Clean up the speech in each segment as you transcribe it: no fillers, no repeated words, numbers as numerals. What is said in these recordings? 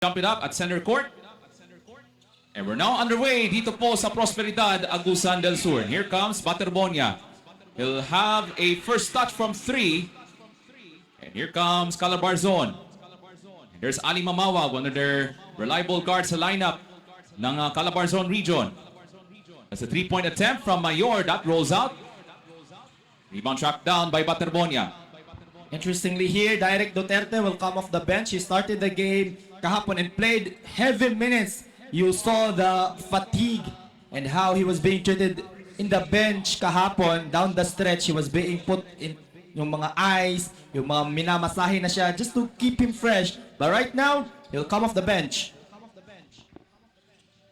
Jump it up at center court. And we're now underway dito po sa Prosperidad, Agusan del Sur. Here comes Baterbonia. He'll have a first touch from 3. And here comes Calabarzon. And there's Ali Mamawag, one of their reliable guards sa lineup ng Calabarzon region. That's a 3-point attempt from Mayor. That rolls out. Rebound tracked down by Baterbonia. Interestingly here, Direk Duterte will come off the bench. He started the game kahapon and played heavy minutes. You saw the fatigue and how he was being treated in the bench kahapon. Down the stretch, he was being put in yung mga ice, yung mga minamasahe na siya just to keep him fresh. But right now, he'll come off the bench.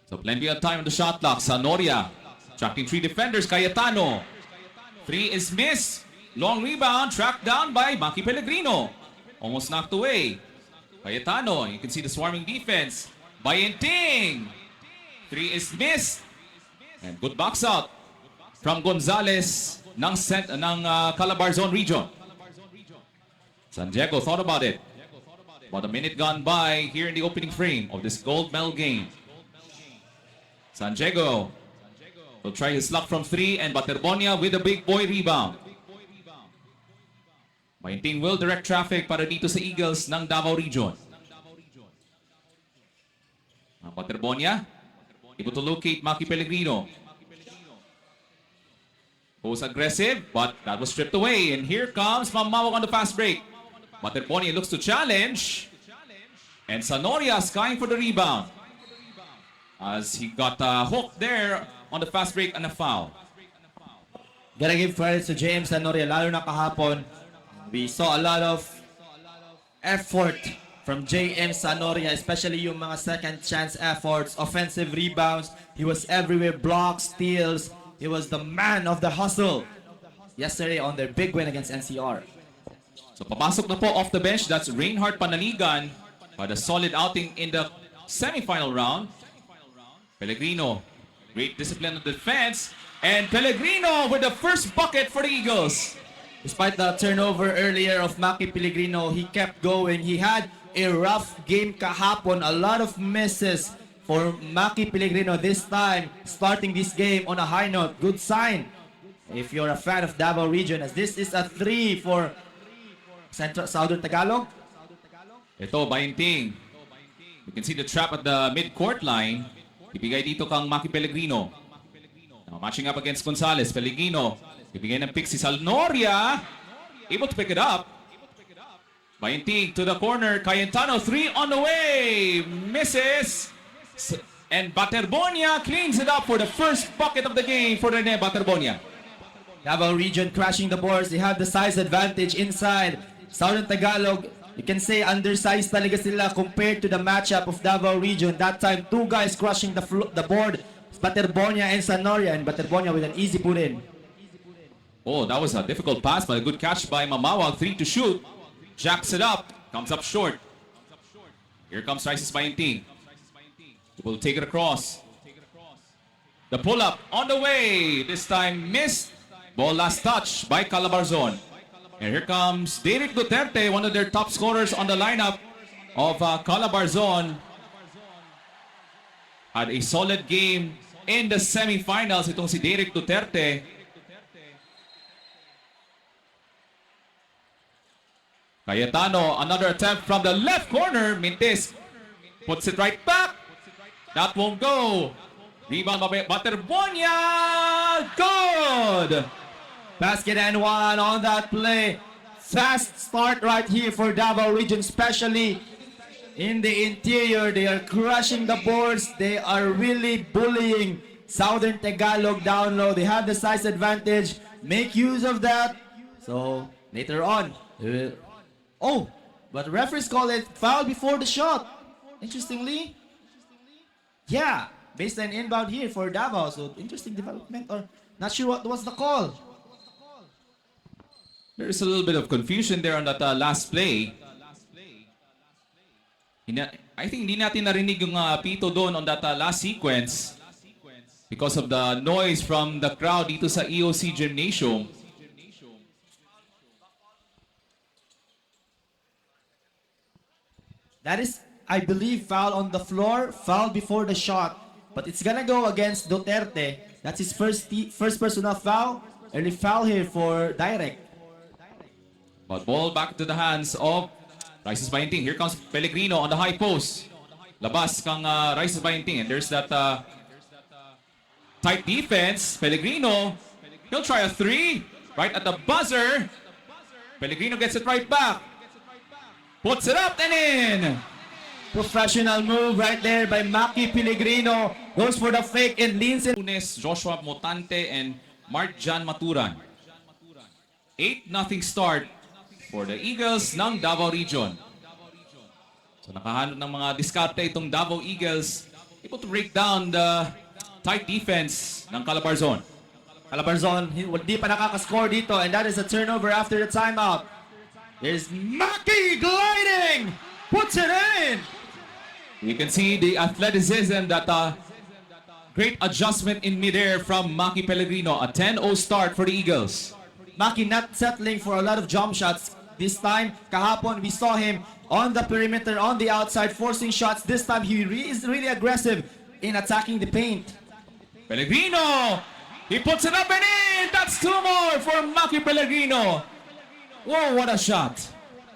So plenty of time on the shot clock. Sanoria tracking 3 defenders. Cayetano. 3 is missed. Long rebound tracked down by Maki Pellegrino. Almost knocked away. Cayetano. You can see the swarming defense. Bayenting. 3 is missed. And good box out from Gonzalez ng Calabarzon region. San Diego thought about it. About a minute gone by here in the opening frame of this gold medal game. San Diego will try his luck from 3 and Baterbonia with a big boy rebound. Bayenting will direct traffic para dito sa Eagles ng Davao region. Baterbonia able to locate Maki Pellegrino. Goes aggressive, but that was stripped away. And here comes Mamawag on the fast break. Baterbonia looks to challenge. And Sanoria skying for the rebound. As he got hooked there on the fast break and a foul. Gotta give credit to James Sanoria, lalo na kahapon. We saw a lot of effort from JM Sanoria, especially yung mga second chance efforts, offensive rebounds. He was everywhere, blocks, steals. He was the man of the hustle yesterday on their big win against NCR. So papasok na po off the bench. That's Reinhard Panaligan by the solid outing in the semifinal round. Pellegrino, great discipline on defense. And Pellegrino with the first bucket for the Eagles. Despite the turnover earlier of Maki Pellegrino, he kept going. He had a rough game kahapon. A lot of misses for Maki Pellegrino this time, starting this game on a high note. Good sign if you're a fan of Davao region, as this is a 3 for Southern Tagalog. Ito, Bayenting. You can see the trap at the mid-court line. Ibigay dito kang Maki Pellegrino. Now, matching up against Gonzalez. Pellegrino. Ibigay ng pick si Sanoria. Able to pick it up. Bayenting to the corner. Cayetano, 3 on the way. Misses. And Baterbonia cleans it up for the first bucket of the game for Rene Baterbonia. Davao region crashing the boards. They have the size advantage inside. Southern Tagalog, you can say undersized talaga sila compared to the matchup of Davao region. That time, 2 guys crushing the board. Baterbonia and Sanoria, and Baterbonia with an easy put in. Oh, that was a difficult pass, but a good catch by Mamawag. 3 to shoot. Jacks it up. Comes up short. Here comes Rices Bayenting. Will take it across. The pull-up on the way. This time missed. Ball last touch by Calabarzon. And here comes Derek Duterte, one of their top scorers on the lineup of Calabarzon. Had a solid game in the semifinals. Itong si Derek Duterte. Cayetano, another attempt from the left corner. Mintis puts it right back. That won't go. Rebound by Baterbonia. Good. Basket and 1 on that play. Fast start right here for Davao region, especially in the interior. They are crushing the boards. They are really bullying Southern Tagalog down low. They have the size advantage. Make use of that. So later on, oh, but referees call it foul before the shot. Interestingly, yeah, baseline inbound here for Davao. So interesting development, or not sure what was the call. There's a little bit of confusion there on that last play. I think hindi natin narinig yung pito doon on that last sequence because of the noise from the crowd dito sa EOC Gymnasium. That is I believe, foul on the floor, foul before the shot. But it's gonna go against Duterte. That's his first personal foul. Early foul here for Direct. But ball back to the hands of Rices Bayenting. Here comes Pellegrino on the high post. Labas kang Rices Bayenting. And there's that tight defense. Pellegrino, he'll try a three. Right at the buzzer. Pellegrino gets it right back. Puts it up and in. Professional move right there by Maki Pellegrino. Goes for the fake and leans in. Lunes, Joshua Motante and Marjan Maturan. 8-0 start for the Eagles ng Davao Region. So nakahanap ng mga diskarte itong Davao Eagles. Able to break down the tight defense ng Calabarzon. Calabarzon, hindi pa nakakascore dito, and that is a turnover after the timeout. There's Maki gliding! Puts it in! You can see the athleticism that great adjustment in midair from Maki Pellegrino. A 10-0 start for the Eagles. Maki not settling for a lot of jump shots. This time, kahapon, we saw him on the perimeter, on the outside, forcing shots. This time, he is really aggressive in attacking the paint. Pellegrino! He puts it up and in! That's two more for Maki Pellegrino. Whoa, what a shot.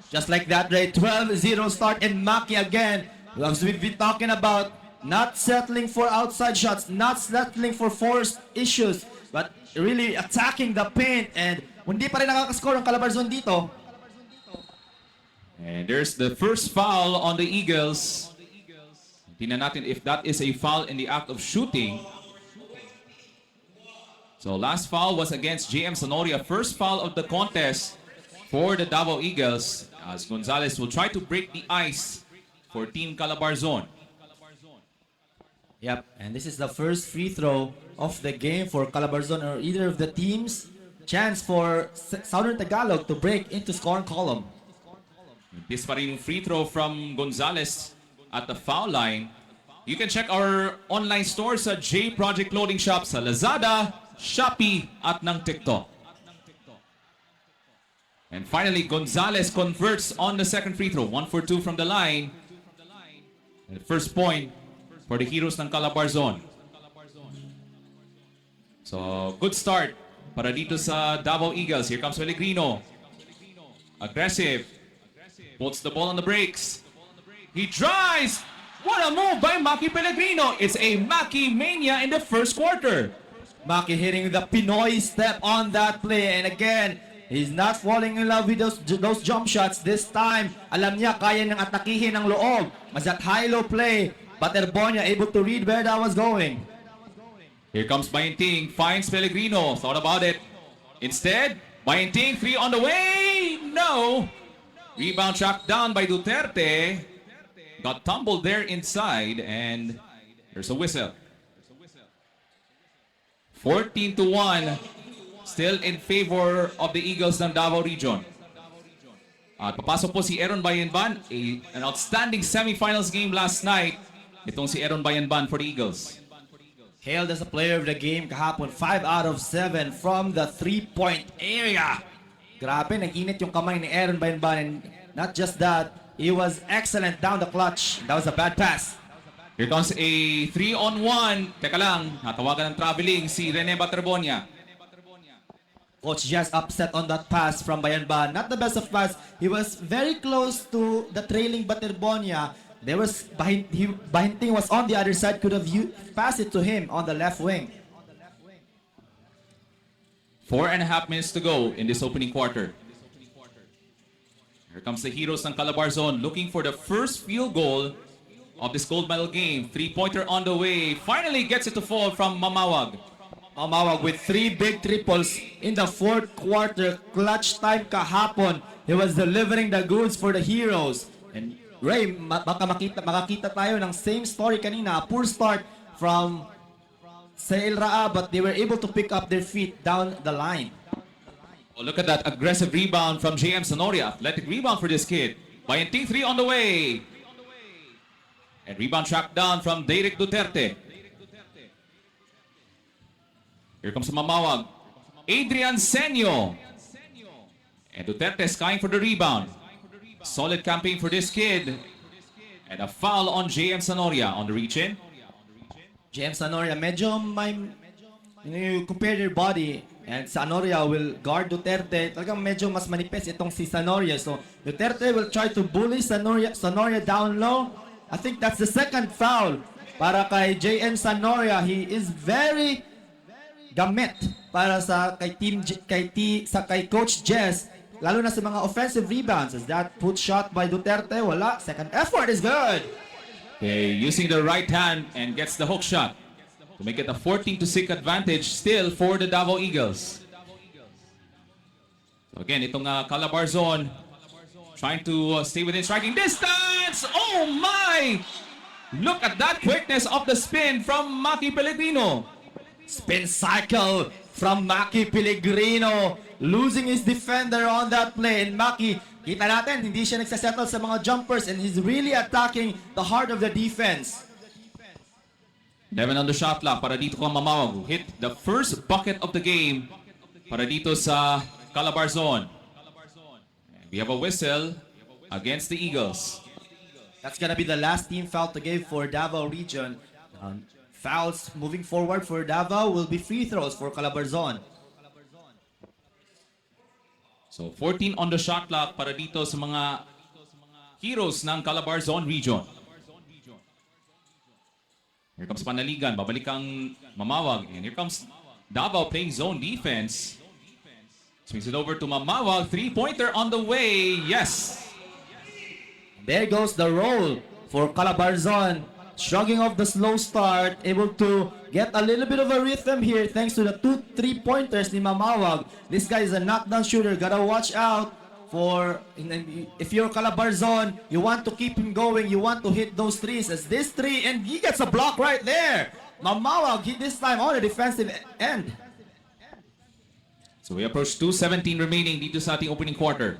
Just like that, Ray, 12-0 start, and Maki again, as we've been talking about, not settling for outside shots, not settling for forced issues, but really attacking the paint, and hindi pa rin nakakascore ang Calabarzon dito. And there's the first foul on the Eagles. Tingnan natin if that is a foul in the act of shooting. So last foul was against JM Sonoria. First foul of the contest for the Davao Eagles, as Gonzalez will try to break the ice for Team Calabarzon. Yep, and this is the first free throw of the game for Calabarzon or either of the teams. Chance for Southern Tagalog to break into scoring column. This pa rin yung free throw from Gonzalez at the foul line. You can check our online store sa J Project Clothing Shop sa Lazada, Shopee at ng TikTok. And finally, Gonzalez converts on the second free throw. 1 for 2 from the line. And the first point for the Heroes ng Calabarzon. So, good start para dito sa Davao Eagles. Here comes Pellegrino. Aggressive. Puts the ball on the brakes. He drives. What a move by Maki Pellegrino. It's a Maki mania in the first quarter. Maki hitting the Pinoy step on that play. And again, he's not falling in love with those jump shots. This time, alam niya kaya niyang atakihin ang loob. Mas that high-low play, Baterbonia able to read where that was going. Here comes Bayenting. Finds Pellegrino. Thought about it. Instead, Bayenting, 3 on the way. No. Rebound tracked down by Duterte. Got tumbled there inside. And there's a whistle. 14-1. Still in favor of the Eagles ng Davao Region. At papasok po si Aaron Bayenban. An outstanding semifinals game last night. Itong si Aaron Bayenban for the Eagles. Hailed as a player of the game kahapon, 5 out of 7 from the 3-point area. Grabe, nag-init yung kamay ni Aaron Bayenban. And not just that, he was excellent down the clutch. That was a bad pass. Here comes a 3-on-1. Teka lang, natawagan ng traveling si Rene Baterbonia. Coach just upset on that pass from Bayenban. Not the best of pass. He was very close to the trailing Baterbonia. There was Bayenting was on the other side, could have passed it to him on the left wing. 4.5 minutes to go in this opening quarter. Here comes the Heroes ng Calabarzon looking for the first field goal of this gold medal game. 3-pointer on the way. Finally gets it to fall from Mamawag. Mamawag with 3 big triples in the fourth quarter. Clutch time kahapon. He was delivering the goods for the Heroes. And Ray, baka makakita tayo ng same story kanina. A poor start from Sail Raa, but they were able to pick up their feet down the line. Oh, look at that aggressive rebound from JM Sonoria. Athletic rebound for this kid. Bayenting 3 on the way. And rebound tracked down from Derek Duterte. Here comes Mamawag. Adrian Senyo. And Duterte skying for the rebound. Solid campaign for this kid. And a foul on JM Sanoria on the reach-in. James Sanoria, medyo may, you compare their body, and Sanoria will guard Duterte. Talagang medyo mas manipis itong si Sanoria. So Duterte will try to bully Sanoria down low. I think that's the second foul para kay JM Sanoria. He is very gamit para sa kay Coach Jess, lalo na sa mga offensive rebounds. As that put shot by Duterte, wala. Second effort is good. Okay, using the right hand and gets the hook shot to make it a 14-6 advantage still for the Davao Eagles. So again, itong Calabarzon trying to stay within striking distance. Oh my! Look at that quickness of the spin from Maki Pellegrino. Spin cycle from Maki Pellegrino, losing his defender on that play. And Maki, kita natin, hindi siya nagsasettle sa mga jumpers and he's really attacking the heart of the defense. 11 on the shot clock para dito kang Mamawag, who hit the first bucket of the game para dito sa Calabarzon. And we have a whistle against the Eagles. That's gonna be the last team foul to give for Davao Region. Fouls moving forward for Davao will be free throws for Calabarzon. So 14 on the shot clock para dito sa mga heroes ng Calabarzon region. Here comes Panaligan, babalik ang Mamawag. And here comes Davao playing zone defense. Swings it over to Mamawag, three-pointer on the way, yes! There goes the roll for Calabarzon. Shrugging off the slow start, able to get a little bit of a rhythm here thanks to the 2 3-pointers ni Mamawag. This guy is a knockdown shooter. Gotta watch out for, if you're Calabarzon, you want to keep him going. You want to hit those threes. As this three, and he gets a block right there. Mamawag hit this time on the defensive end. So we approach 2:17 remaining dito sa ating opening quarter.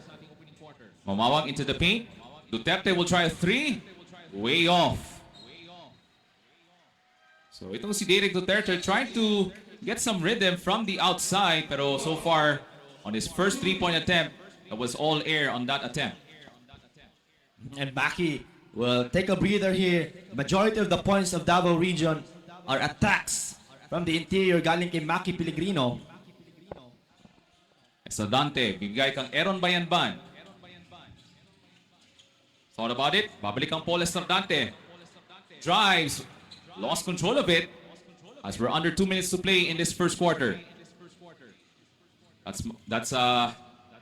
Mamawag into the paint. Duterte will try a three. Way off. So itong si Derek Duterte trying to get some rhythm from the outside, pero so far on his first three-point attempt, that was all air on that attempt. And Maki will take a breather here. Majority of the points of Davao Region are attacks from the interior galing kay Maki Pellegrino. Estradante, bigay kang Aaron Bayanban. Thought about it, babalik ang Paul Estradante. Drives, lost control of it as we're under 2 minutes to play in this first quarter. That's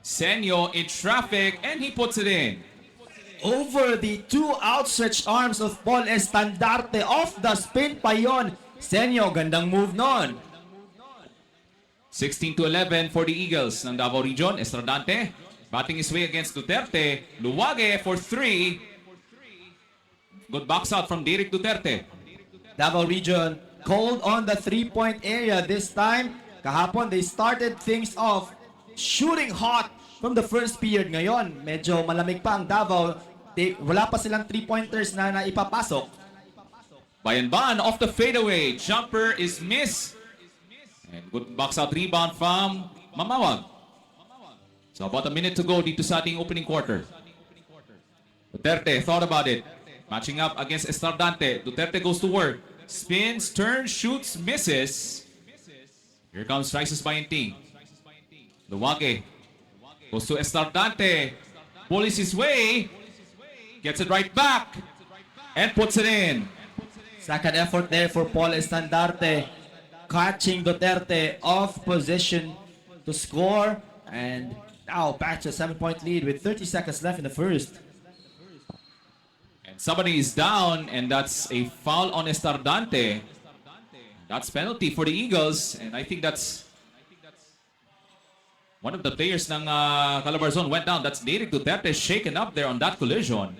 Senyo in traffic and he puts it in. Over the two outstretched arms of Paul Estandarte, off the spin pa yon. Senyo, gandang move nun. 16-11 for the Eagles ng Davao Region. Estradante batting his way against Duterte. Luwage for three. Good box out from Derek Duterte. Davao Region cold on the three-point area this time. Kahapon, they started things off shooting hot from the first period. Ngayon, medyo malamig pa ang Davao. Wala pa silang three-pointers na naipapasok. Bayanban off the fadeaway. Jumper is missed. And good box out rebound from Mamawag. So about a minute to go dito sa ating opening quarter. Duterte thought about it. Matching up against Estradante. Duterte goes to work. Spins, turns, shoots, misses. Here comes Rices Bayanting. Luwage goes to Estradante. Bullies his way. Gets it right back. And puts it in. Second effort there for Paul Estandarte. Catching Duterte off position to score. And now back to a 7-point lead with 30 seconds left in the first. And somebody is down, and that's a foul on Estardante. That's penalty for the Eagles, and I think that's one of the players ng Calabarzon went down. That's Derek Duterte shaken up there on that collision.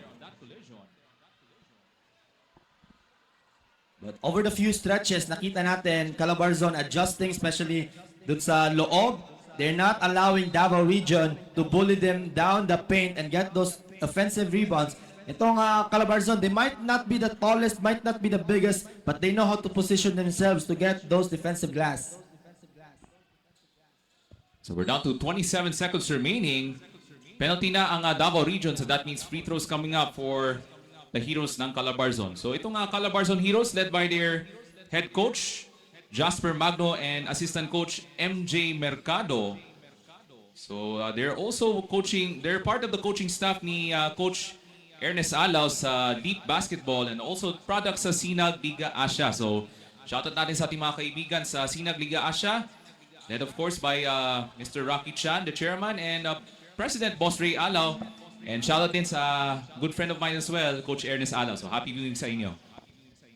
But over the few stretches, nakita natin Calabarzon adjusting, especially dun sa loob. They're not allowing Davao Region to bully them down the paint and get those offensive rebounds. Itong Calabarzon, they might not be the tallest, might not be the biggest, but they know how to position themselves to get those defensive glass. So we're down to 27 seconds remaining. Penalty na ang Davao Region, so that means free throws coming up for the Heroes ng Calabarzon. So itong Calabarzon Heroes led by their head coach, Jasper Magno, and assistant coach, MJ Mercado. So they're also coaching, they're part of the coaching staff ni Coach Ernest Alao sa Deep Basketball and also product sa Sinag Liga Asia. So shoutout natin sa ating mga kaibigan sa Sinag Liga Asia, led of course by Mr. Rocky Chan, the chairman, and President Boss Ray Alao. And shoutout din sa good friend of mine as well, Coach Ernest Alao. So happy viewing sa inyo.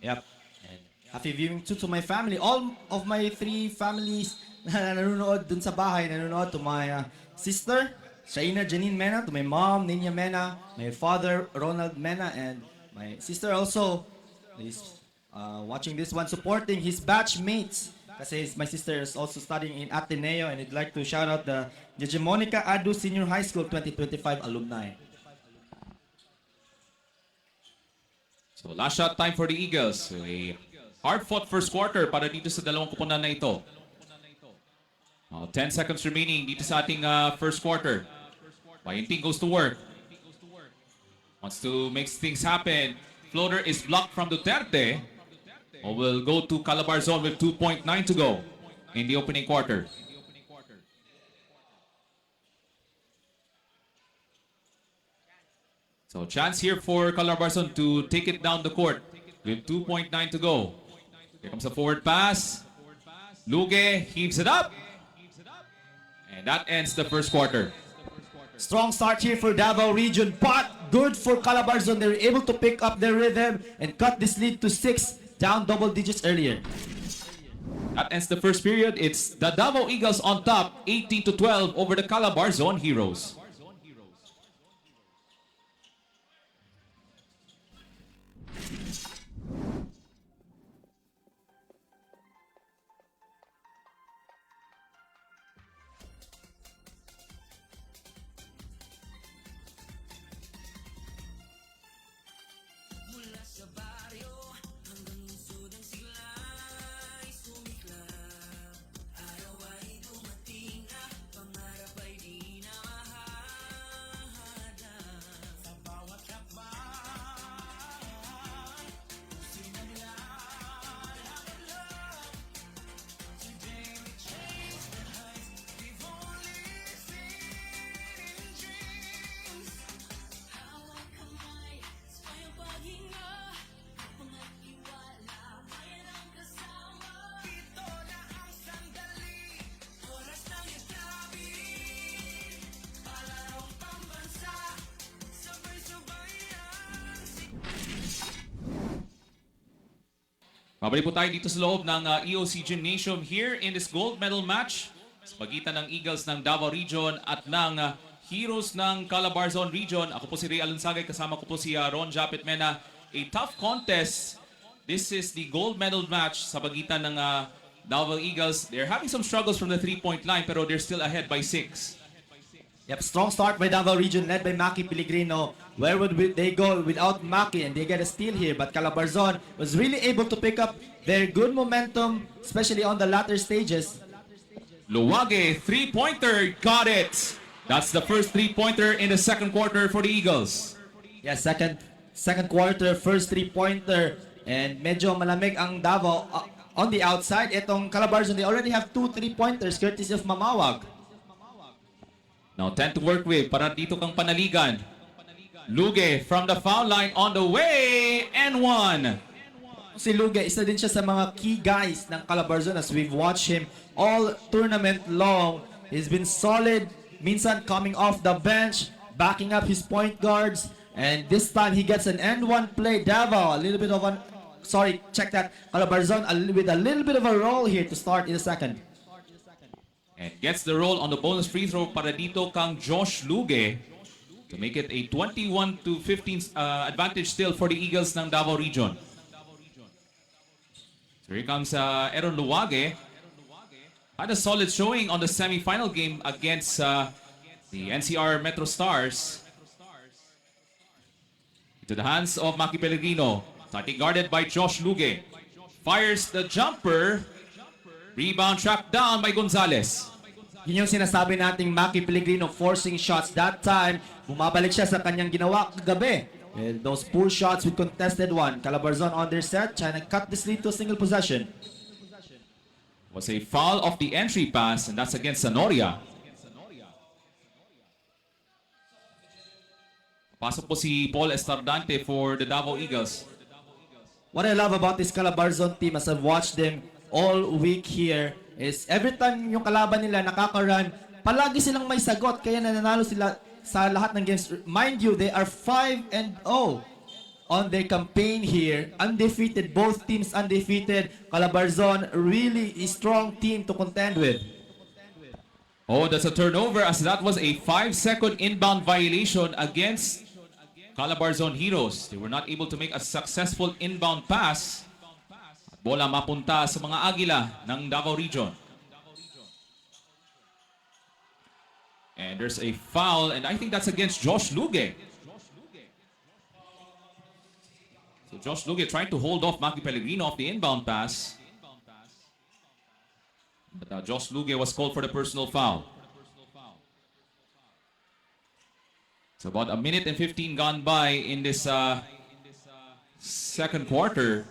Yep. And happy viewing too to my family. All of my 3 families na nanonood dun sa bahay, nanonood to my sister, Shaina Janine Mena, to my mom, Ninya Mena, my father, Ronald Mena, and my sister also is watching this one, supporting his batch mates. Kasi my sister is also studying in Ateneo, and I'd like to shout out the Monica Adu Senior High School 2025 alumni. So last shot time for the Eagles. So a hard-fought first quarter para dito sa dalawang kupunan na ito. 10 seconds remaining dito sa ating first quarter. Bayenting goes to work. Wants to make things happen. Floater is blocked from Duterte. Or will go to Calabarzon with 2.9 to go in the opening quarter. So chance here for Calabarzon to take it down the court with 2.9 to go. Here comes a forward pass. Luge heaves it up. And that ends the first quarter. Strong start here for Davao Region, but good for Calabarzon. They were able to pick up their rhythm and cut this lead to 6, down double digits earlier. That ends the first period. It's the Davao Eagles on top, 18-12 over the Calabarzon Heroes. Mabalik po tayo dito sa loob ng EOC Gymnasium here in this gold medal match sa pagitan ng Eagles ng Davao Region at ng Heroes ng Calabarzon Region. Ako po si Ray Alunsagay, kasama ko po si Ron Japet Mena. A tough contest. This is the gold medal match sa pagitan ng Davao Eagles. They're having some struggles from the 3-point line pero they're still ahead by 6. Yep, strong start by Davao Region led by Maki Pellegrino. Where would they go without Maki? And they get a steal here, but Calabarzon was really able to pick up their good momentum, especially on the latter stages. Luwage, three-pointer, got it! That's the first three-pointer in the second quarter for the Eagles. Yeah, second quarter, first three-pointer. And medyo malamig ang Davao on the outside. Itong Calabarzon, they already have 2 3-pointers courtesy of Mamawag. Now 10 to work with para dito kang panaligan. Luge from the foul line on the way and 1. Si Luge, isa din siya sa mga key guys ng Calabarzon as we've watched him all tournament long. He's been solid, minsan coming off the bench, backing up his point guards, and this time he gets an end-one play. Davao, a little bit of an, check that. Calabarzon with a little bit of a roll here to start in the second. And gets the roll on the bonus free throw para dito kang Josh Luge to make it a 21-15 advantage still for the Eagles ng Davao Region. So here comes Aaron Luwage. Had a solid showing on the semi-final game against the NCR Metro Stars. To the hands of Maki Pellegrino. Starting guarded by Josh Luge. Fires the jumper. Rebound tracked down by Gonzalez. Yun yung sinasabi nating Maki Pellegrino forcing shots. That time, bumabalik siya sa kanyang ginawa kagabi. With those pull shots with contested one. Calabarzon on their set, trying to cut this lead to a single possession. Was a foul of the entry pass, and that's against Sanoria. Pasok po si Paul Estardante for the Davao Eagles. What I love about this Calabarzon team as I've watched them all week here is every time yung kalaban nila nakaka-run, palagi silang may sagot kaya nananalo sila sa lahat ng games. Mind you, they are 5-0 on their campaign here. Undefeated, both teams undefeated. Calabarzon, really a strong team to contend with. Oh, that's a turnover as that was a 5-second inbound violation against Calabarzon Heroes. They were not able to make a successful inbound pass. At bola mapunta sa mga Agila ng Davao Region. And there's a foul, and I think that's against Josh Luge. So Josh Luge trying to hold off Maki Pellegrino off the inbound pass. But Josh Luge was called for the personal foul. So about a minute and 15 gone by in this second quarter.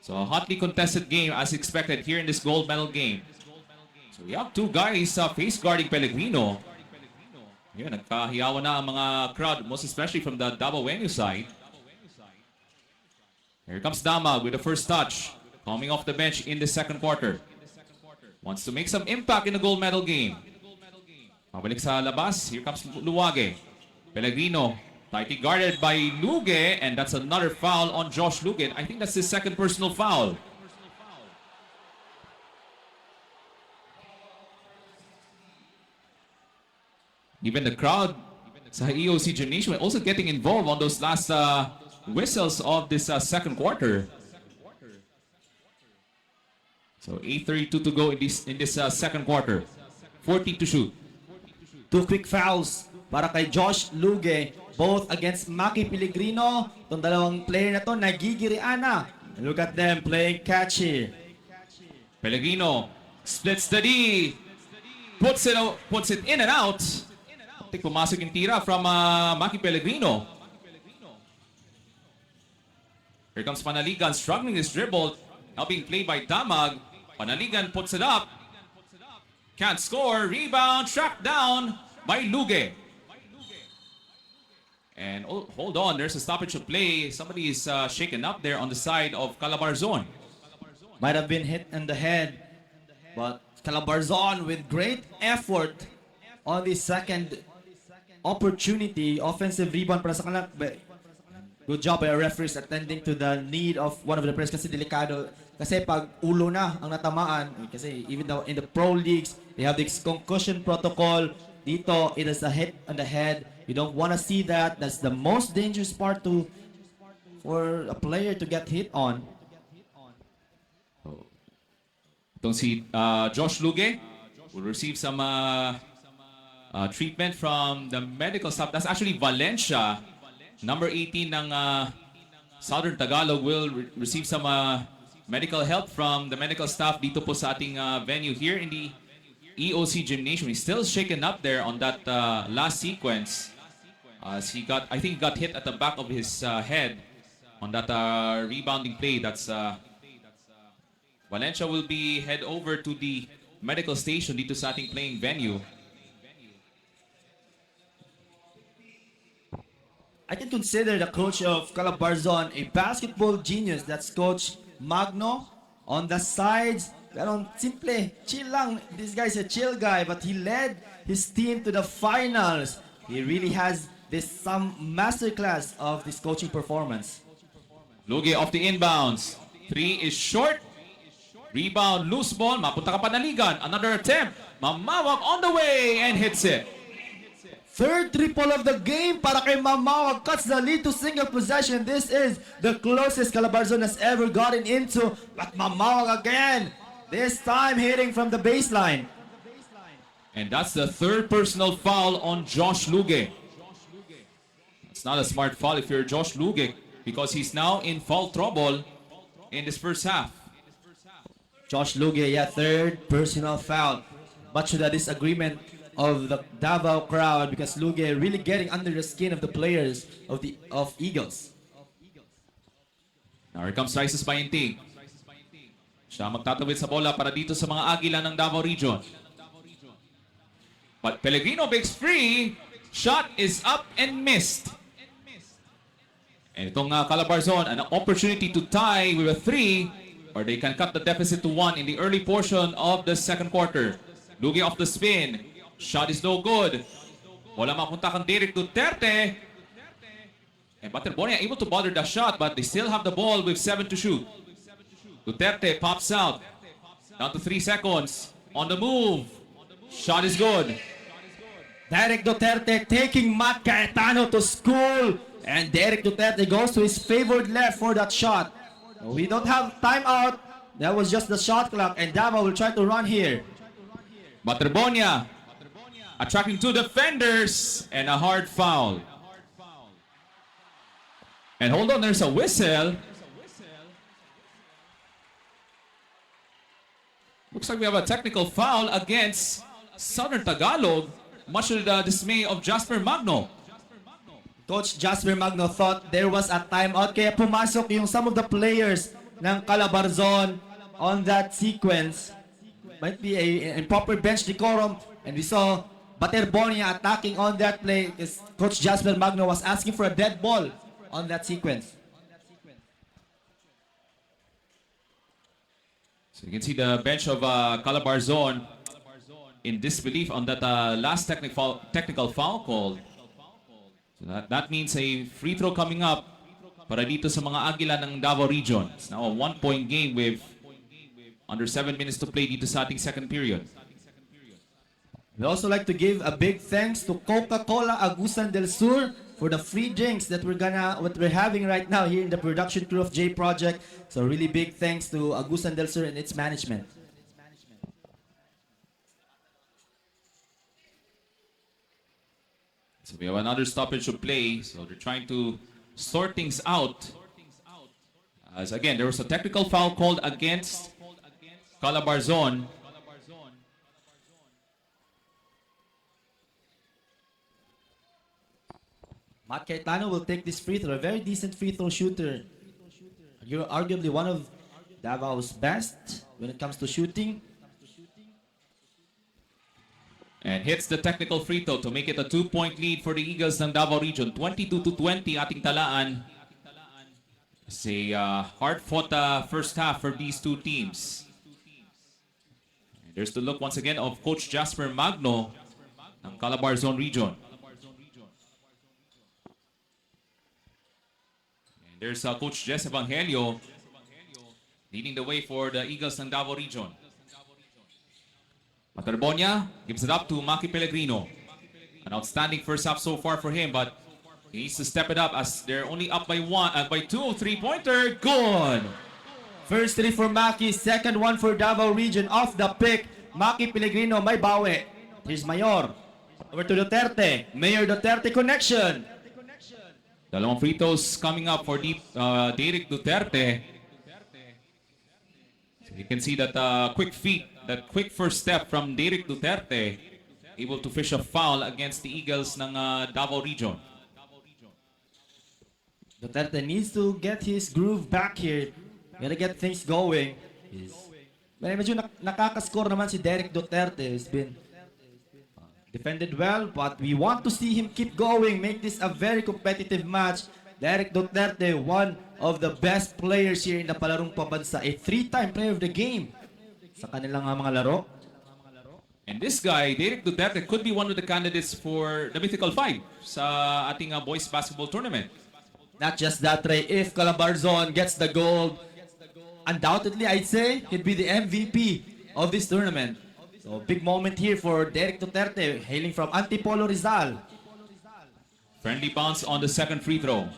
So a hotly contested game as expected here in this gold medal game. So we have two guys face guarding Pellegrino. Yan, nagkahiyawan na ang mga crowd, most especially from the Davao Venue side. Here comes Damag with the first touch, coming off the bench in the second quarter. Wants to make some impact in the gold medal game. Pabalik sa labas, here comes Luwage. Pellegrino, tightly guarded by Luge, and that's another foul on Josh Luge. I think that's his second personal foul. Even the crowd sa EOC Gymnasium also getting involved on those last whistles of this second quarter. So 8:32 to go in this second quarter. 40 to shoot. Two quick fouls para kay Josh Luge, both against Maki Pellegrino. Itong dalawang player na to, nagigirian na. Look at them playing catchy. Pellegrino splits the D. Puts it in and out. I think pumasok yung tira from Maki Pellegrino. Here comes Panaligan struggling his dribble. Now being played by Damag. Panaligan puts it up. Can't score. Rebound. Tracked down by Luge. And hold on, there's a stoppage of play. Somebody is shaken up there on the side of Calabarzon. Might have been hit in the head, but Calabarzon with great effort on the second opportunity, offensive rebound para sa kanila. Good job by our referees attending to the need of one of the players kasi delikado. Kasi pag ulo na ang natamaan, kasi even though in the pro leagues, they have this concussion protocol. Dito, it is a hit on the head. You don't want to see that. That's the most dangerous part for a player to get hit on. Itong si Josh Luge will receive some treatment from the medical staff. That's actually Valencia. Number 18 ng Southern Tagalog will receive some medical help from the medical staff dito po sa ating venue here in the EOC Gymnasium. He's still shaken up there on that last sequence. I think he got hit at the back of his head on that rebounding play. That's Valencia will be head over to the medical station dito sa ating playing venue. I can consider the coach of Calabarzon a basketball genius. That's Coach Magno. On the sides, pero simple, chill lang. This guy's a chill guy, but he led his team to the finals. He really has some masterclass of this coaching performance. Luge off the inbounds. 3 is short. Rebound, loose ball. Mapunta ka Panaligan. Another attempt. Mamawag on the way and hits it. Third triple of the game para kay Mamawag. Cuts the lead to single possession. This is the closest Calabarzon has ever gotten into. But Mamawag again. This time hitting from the baseline. And that's the third personal foul on Josh Luge. It's not a smart foul if you're Josh Luge because he's now in foul trouble in this first half. Josh Luge, yeah, third personal foul. Much to the disagreement of the Davao crowd because Luge really getting under the skin of the players of Eagles. Now here comes Rices Painting. Siya magtatawid sa bola para dito sa mga Agila ng Davao Region. But Pellegrino breaks free. Shot is up and missed. And itong Calabarzon, an opportunity to tie with a 3 or they can cut the deficit to 1 in the early portion of the second quarter. Lugi off the spin. Shot is no good. Wala mapunta kang Derek Duterte. And Baterbonia able to bother the shot but they still have the ball with 7 to shoot. Duterte pops out. Down to 3 seconds. On the move. Shot is good. Derek Duterte taking Matt Cayetano to school. And Derek Duterte goes to his favored left for that shot. We don't have timeout. That was just the shot clock. And Davao will try to run here. Baterbonia attracting 2 defenders and a hard foul. And hold on, there's a whistle. Looks like we have a technical foul against Southern Tagalog, much to the dismay of Jasper Magno. Coach Jasper Magno thought there was a timeout kaya pumasok yung some of the players ng Calabarzon on that sequence. Might be a improper bench decorum and we saw Baterbonia attacking on that play because Coach Jasper Magno was asking for a dead ball on that sequence. So you can see the bench of Calabarzon in disbelief on that last technical foul call. So that means a free throw coming up para dito sa mga Agila ng Davao Region. It's now a 1-point game with under 7 minutes to play dito sa ating second period. We also like to give a big thanks to Coca-Cola Agusan del Sur for the free drinks that we're having right now here in the production crew of J Project. So really big thanks to Agusan del Sur and its management. So we have another stoppage of play. So they're trying to sort things out. As again, there was a technical foul called against Calabarzon. Matt Cayetano will take this free throw. A very decent free throw shooter. You're arguably one of Davao's best when it comes to shooting. And hits the technical free throw to make it a 2-point lead for the Eagles ng Davao Region. 22-20 ating talaan. It's a hard-fought first half for these two teams. And there's the look once again of Coach Jasper Magno ng Calabarzon Region. And there's Coach Jess Evangelio leading the way for the Eagles ng Davao Region. Baterbonia gives it up to Maki Pellegrino. An outstanding first half so far for him, but he needs to step it up as they're only up by 2. Three-pointer, good! First three for Maki, second one for Davao Region off the pick. Maki Pellegrino may bawi. Here's Mayor. Over to Duterte. Mayor Duterte connection. Dalawang free throws coming up for Derek Duterte. So you can see that quick feet, that quick first step from Derek Duterte, able to fish a foul against the Eagles ng Davao Region. Duterte needs to get his groove back here. Gotta get things going. Medyo nakakascore naman si Derek Duterte. He's been defended well, but we want to see him keep going, make this a very competitive match. Derek Duterte, one of the best players here in the Palarong Pabansa, a 3-time player of the game sa kanilang mga laro. And this guy, Derek Duterte, could be one of the candidates for the Mythical Five sa ating boys basketball tournament. Not just that, Ray. If Calabarzon gets the gold, undoubtedly, I'd say, he'd be the MVP of this tournament. So, big moment here for Derek Duterte, hailing from Antipolo, Rizal. Friendly bounce on the second free throw.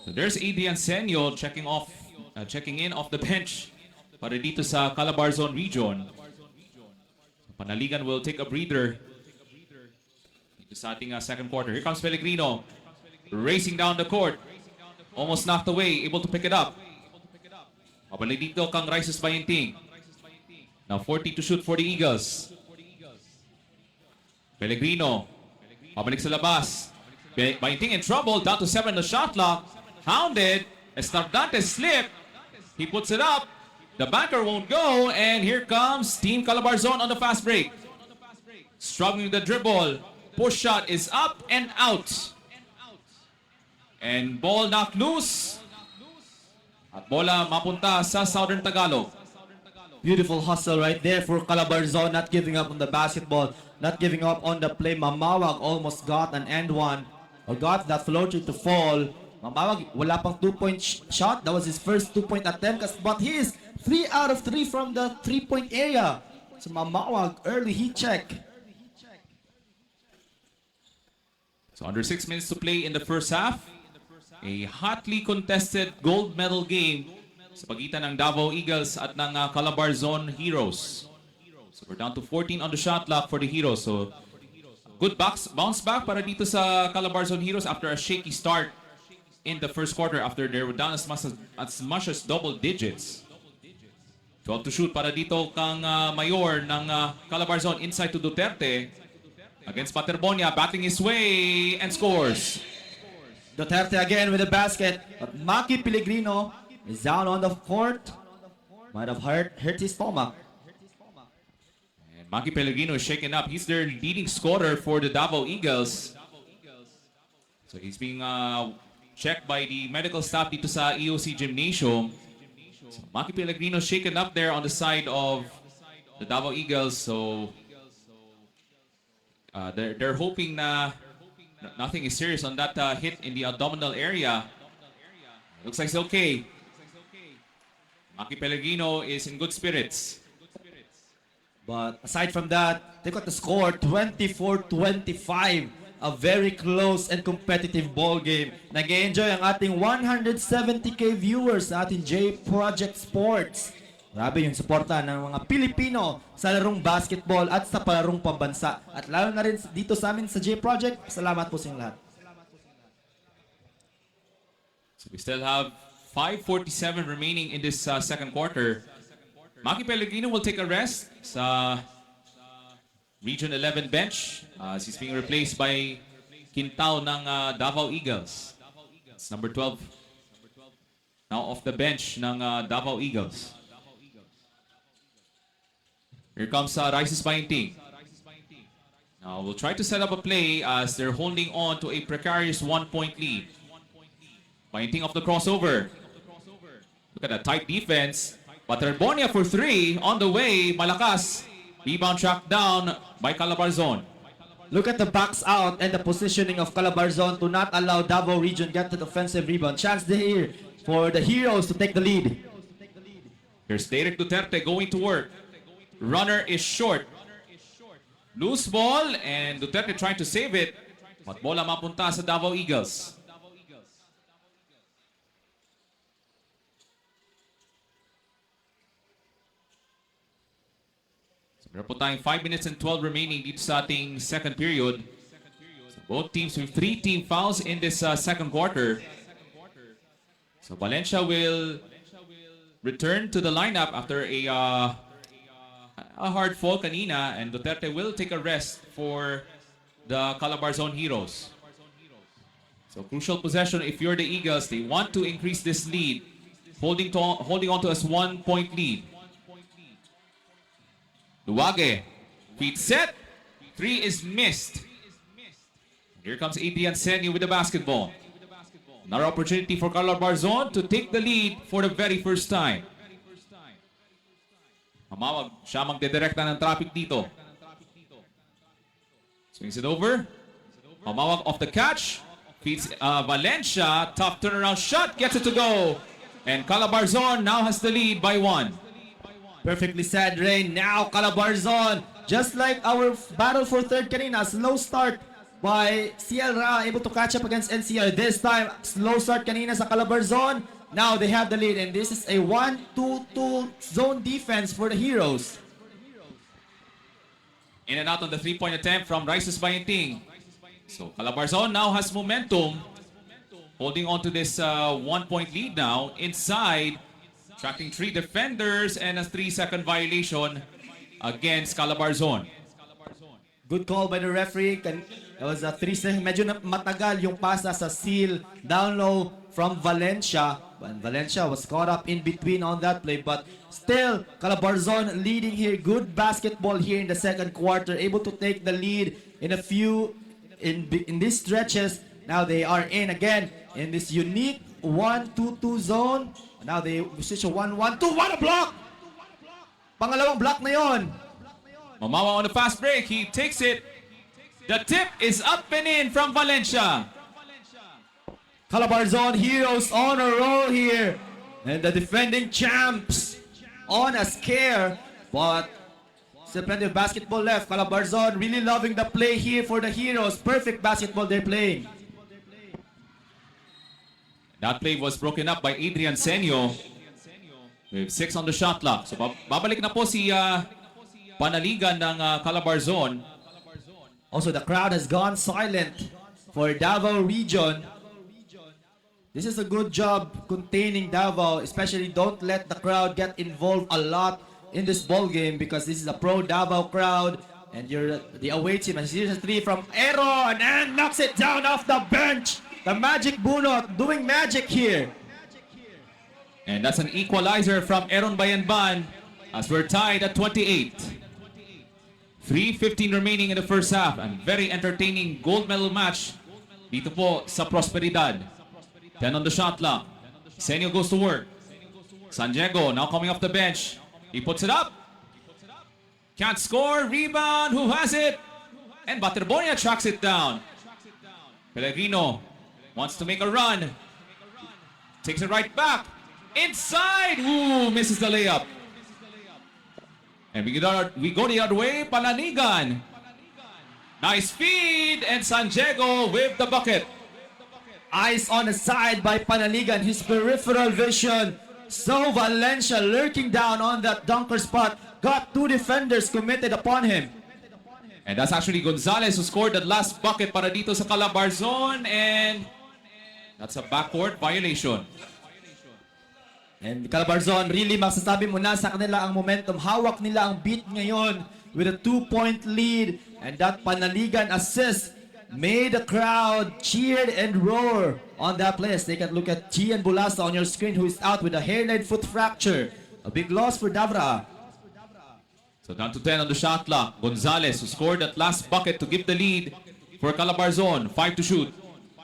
So there's Adrian Senyo checking in off the bench para dito sa Calabarzon Region. Panaligan will take a breather dito sa ating second quarter. Here comes Pellegrino, racing down the court. Almost knocked away, able to pick it up. Pabalik dito kang Rices Bayenting. Now 40 to shoot for the Eagles. Pellegrino. Pabalik sa labas. Bainting in trouble. Down to 7 the shot clock. Hounded. Estardante slip. He puts it up. The banker won't go. And here comes Team Calabarzon on the fast break. Struggling with the dribble. Push shot is up and out. And ball knocked loose. At bola mapunta sa Southern Tagalog. Beautiful hustle right there for Calabarzon, not giving up on the basketball, not giving up on the play. Mamawag almost got an end one, or got that floater to fall. Mamawag, wala pang 2-point shot. That was his first 2-point attempt, but he is 3 out of 3 from the 3-point area. So Mamawag, early heat check. So under 6 minutes to play in the first half. A hotly contested gold medal game sa pagitan ng Davao Eagles at ng Calabarzon Heroes. So we're down to 14 on the shot clock for the Heroes. So good bounce back para dito sa Calabarzon Heroes after a shaky start in the first quarter after they were down as much as double digits. 12 to shoot para dito kang Mayor ng Calabarzon inside to Duterte against Paterbonia, batting his way and scores. Duterte again with the basket, but Maki Pellegrino is down on the court. Might have hurt his stomach. And Maki Pellegrino is shaken up. He's their leading scorer for the Davao Eagles. So he's being checked by the medical staff dito sa EOC Gymnasium. So Maki Pellegrino shaken up there on the side of the Davao Eagles. So they're hoping na nothing is serious on that hit in the abdominal area. Looks like it's okay. Maki Pellegrino is in good spirits. But aside from that, they got the score 24-25. A very close and competitive ball game. Nag-enjoy ang ating 170k viewers sa ating J Project Sports. Grabe yung suporta ng mga Pilipino sa larong basketball at sa palarong pambansa. At lalo na rin dito sa amin sa J Project. Salamat po sa inyong lahat. So we still have 5:47 remaining in this second quarter. Maki Pellegrino will take a rest sa Region 11 bench as he's being replaced by Quintao ng Davao Eagles. It's number 12 now off the bench ng Davao Eagles. Here comes Rises Bainting. Now we'll try to set up a play as they're holding on to a precarious 1-point lead. Bainting off the crossover. Look at that tight defense. Paterbonia for 3 on the way. Malakas. Rebound tracked down by Calabarzon. Look at the backs out and the positioning of Calabarzon to not allow Davao Region get the offensive rebound. Chance here for the Heroes to take the lead. Here's Derek Duterte going to work. Runner is short. Loose ball and Duterte trying to save it. But bola mapunta sa Davao Eagles. So meron po tayong 5 minutes and 12 remaining dito sa ating second period. So both teams with 3 team fouls in this second quarter. So Valencia will return to the lineup after a hard fall kanina, and Duterte will take a rest for the Calabarzon Heroes. So crucial possession if you're the Eagles. They want to increase this lead, holding on to a 1-point lead. Luwage, feet set, 3 is missed. Here comes Adrian Senio with the basketball. Another opportunity for Calabarzon to take the lead for the very first time. Mamawag, siya magdedirekta ng traffic dito. Swings it over. Mamawag off the catch. Feeds Valencia. Tough turnaround shot. Gets it to go. And Calabarzon now has the lead by 1. Perfectly said, Rain. Now Calabarzon, just like our battle for third kanina, slow start by Sierra, able to catch up against NCR. This time, slow start kanina sa Calabarzon. Now they have the lead, and this is a 1-2-2 zone defense for the Heroes. In and out on the 3-point attempt from Rises Bainting. So Calabarzon now has momentum, holding on to this 1-point lead now. Inside, tracking 3 defenders and a 3-second violation against Calabarzon. Good call by the referee. It was a 3 seconds. Medyo matagal yung pasa sa seal down low from Valencia. And Valencia was caught up in between on that play. But still, Calabarzon leading here. Good basketball here in the second quarter. Able to take the lead in a few, in these stretches. Now they are in again in this unique 1-2-2 zone. Now they switch a 1-1-2. What a block! Pangalawang block na yon. Mamawa on the fast break. He takes it. The tip is up and in from Valencia. Calabarzon Heroes on a roll here. And the defending champs on a scare. But still plenty of basketball left. Calabarzon really loving the play here for the Heroes. Perfect basketball they're playing. That play was broken up by Adrian Senio with 6 on the shot clock. So babalik na po si panaligan ng Calabarzon. Also, the crowd has gone silent for Davao region. This is a good job containing Davao, especially don't let the crowd get involved a lot in this ball game because this is a pro Davao crowd and you're the away team. And here's a 3 from Aaron and knocks it down off the bench. The Magic Bunot doing magic here. And that's an equalizer from Aaron Bayanban as we're tied at 28. 3:15 remaining in the first half and very entertaining gold medal match dito po sa Prosperidad. 10 on the shot clock. Senio goes to work. San Diego now coming off the bench. He puts it up. Can't score. Rebound. Who has it? And Baterbonia tracks it down. Pellegrino wants to make a run. Takes it right back. Inside. Ooh, misses the layup. And we go the other way. Pananigan. Nice feed. And San Diego with the bucket. Eyes on the side by Pananigan. His peripheral vision. So Valencia lurking down on that dunker spot. Got 2 defenders committed upon him. And that's actually Gonzalez who scored that last bucket para dito sa Calabarzon. And that's a backcourt violation. And Calabarzon, really masasabi mo na sa kanila ang momentum. Hawak nila ang beat ngayon with a 2-point lead. And that Panaligan assist made the crowd cheered and roar on that play. Take a look at Gian Bulasa on your screen who is out with a hairline foot fracture. A big loss for Davra. So down to 10 on the shot clock. Gonzalez who scored that last bucket to give the lead for Calabarzon. 5 to shoot.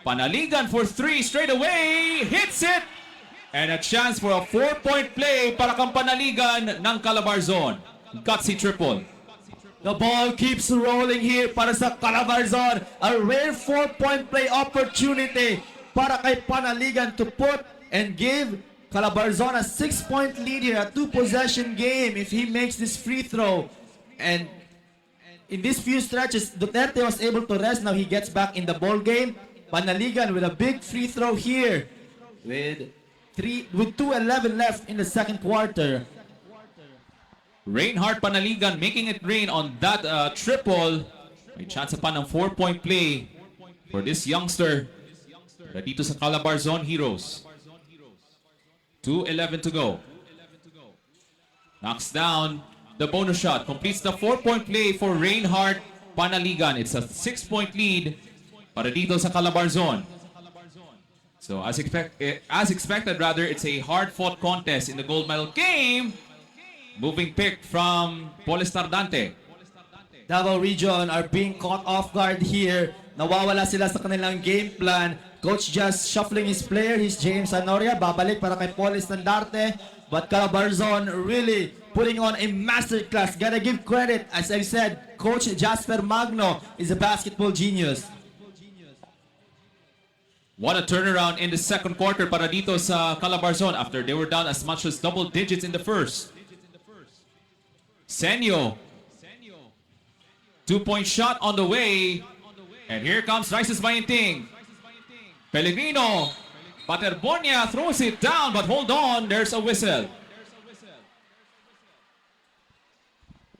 Panaligan for 3 straight away. Hits it. And a chance for a 4-point play para kang Panaligan ng Calabarzon. Gutsy triple. The ball keeps rolling here para sa Calabarzon. A rare 4-point play opportunity para kay Panaligan to put and give Calabarzon a 6-point lead here. A 2-possession game if he makes this free throw. And in these few stretches, Duterte was able to rest. Now he gets back in the ball game. Panaligan with a big free throw here with 2:11 left in the second quarter. Reinhardt Panaligan making it rain on that triple. May chance pa ng 4-point play for this youngster dito sa Calabarzon Heroes. 2:11 to go. Knocks down the bonus shot. Completes the 4-point play for Reinhardt Panaligan. It's a 6-point lead para dito sa Calabarzon. So as expected, it's a hard-fought contest in the gold medal game. Moving pick from Polestar Dante. Davao Region are being caught off guard here. Nawawala sila sa kanilang game plan. Coach just shuffling his player. He's James Anoria. Babalik para kay Polestar Dante. But Calabarzon really putting on a masterclass. Gotta give credit. As I said, Coach Jasper Magno is a basketball genius. What a turnaround in the second quarter para dito sa Calabarzon after they were down as much as double digits in the first. Senio. 2-point shot on the way. And here comes Rices Bayenting. Pellegrino. Baterbonia throws it down, but hold on, there's a whistle.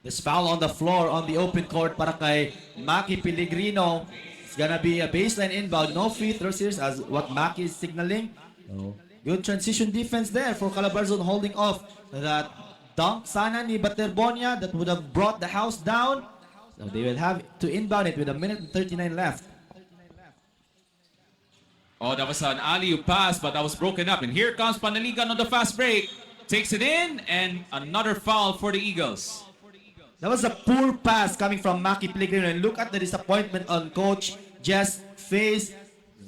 This foul on the floor on the open court para kay Maki Pellegrino. Gonna be a baseline inbound, no free throws here as what Maki is signaling. Good transition defense there for Calabarzon holding off that dunk sana ni Baterbonia that would have brought the house down. So they will have to inbound it with 1:39 left. Oh, that was an alley-oop pass, but that was broken up. And here comes Panaligan on the fast break. Takes it in, and another foul for the Eagles. That was a poor pass coming from Maki Pellegrino. And look at the disappointment on Coach Jess' face.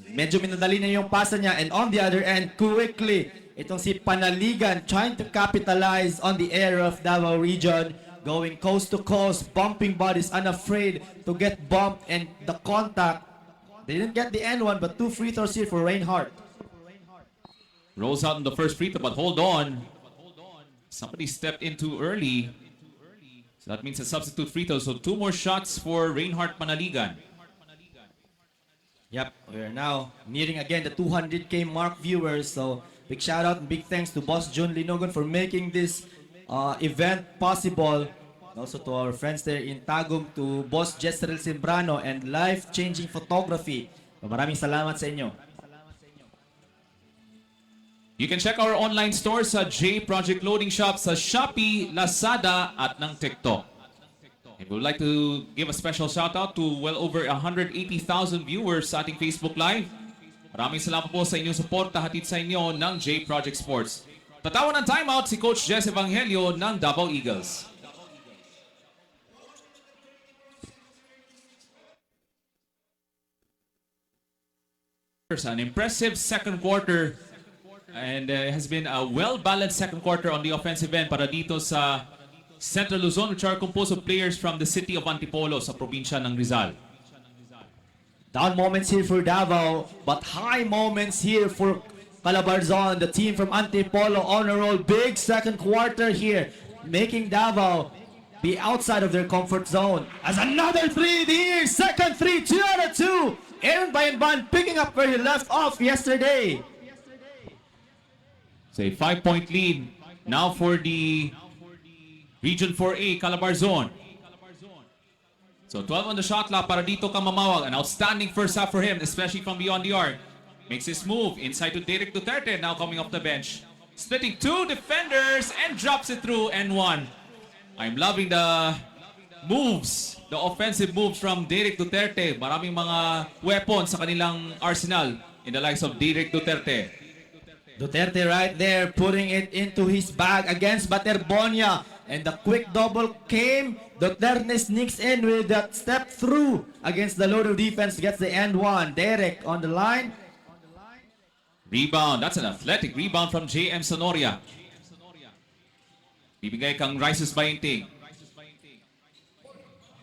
Medyo minadali na yung pasa niya. And on the other end, quickly, itong si Panaligan trying to capitalize on the air of Davao Region. Going coast to coast, bumping bodies, unafraid to get bumped. And the contact, they didn't get the end one, but 2 free throws here for Reinhardt. Rolls out in the first free throw, but hold on. Somebody stepped in too early. So that means a substitute free throw. So 2 more shots for Reinhardt Panaligan. Yep, we are now nearing again the 200K mark viewers. So big shout out and big thanks to Boss Jun Linogon for making this event possible. And also to our friends there in Tagum, to Boss Jezreel Simbrano and Life-Changing Photography. Maraming salamat sa inyo. You can check our online stores sa J Project Loading Shop sa Shopee, Lazada at ng TikTok. And we would like to give a special shout out to well over 180,000 viewers sa ating Facebook Live. Maraming salamat po sa inyong suporta hatid sa inyo ng J Project Sports. Tatawan ng timeout si Coach Jess Evangelio ng Davao Eagles. An impressive second quarter. And it has been a well-balanced second quarter on the offensive end para dito sa Central Luzon, which are composed of players from the city of Antipolo sa probinsya ng Rizal. Down moments here for Davao, but high moments here for Calabarzon, the team from Antipolo on a roll. Big second quarter here, making Davao be outside of their comfort zone. As another 3 here, second 3, 2 out of 2. Aaron Bayanban picking up where he left off yesterday. So a 5-point lead now for the Region 4A Calabarzon. So 12 on the shot clock para dito Kamamawag. An outstanding first half for him, especially from beyond the arc. Makes his move inside to Derek Duterte, now coming off the bench. Splitting 2 defenders and drops it through and 1. I'm loving the moves, the offensive moves from Derek Duterte. Maraming mga weapons sa kanilang arsenal in the likes of Derek Duterte. Duterte right there, putting it into his bag against Baterbonia. And the quick double came. Duterte sneaks in with that step through against the load of defense. Gets the end one. Derek on the line. Rebound. That's an athletic rebound from JM Sonoria. Bibigay kang Rises Bainting.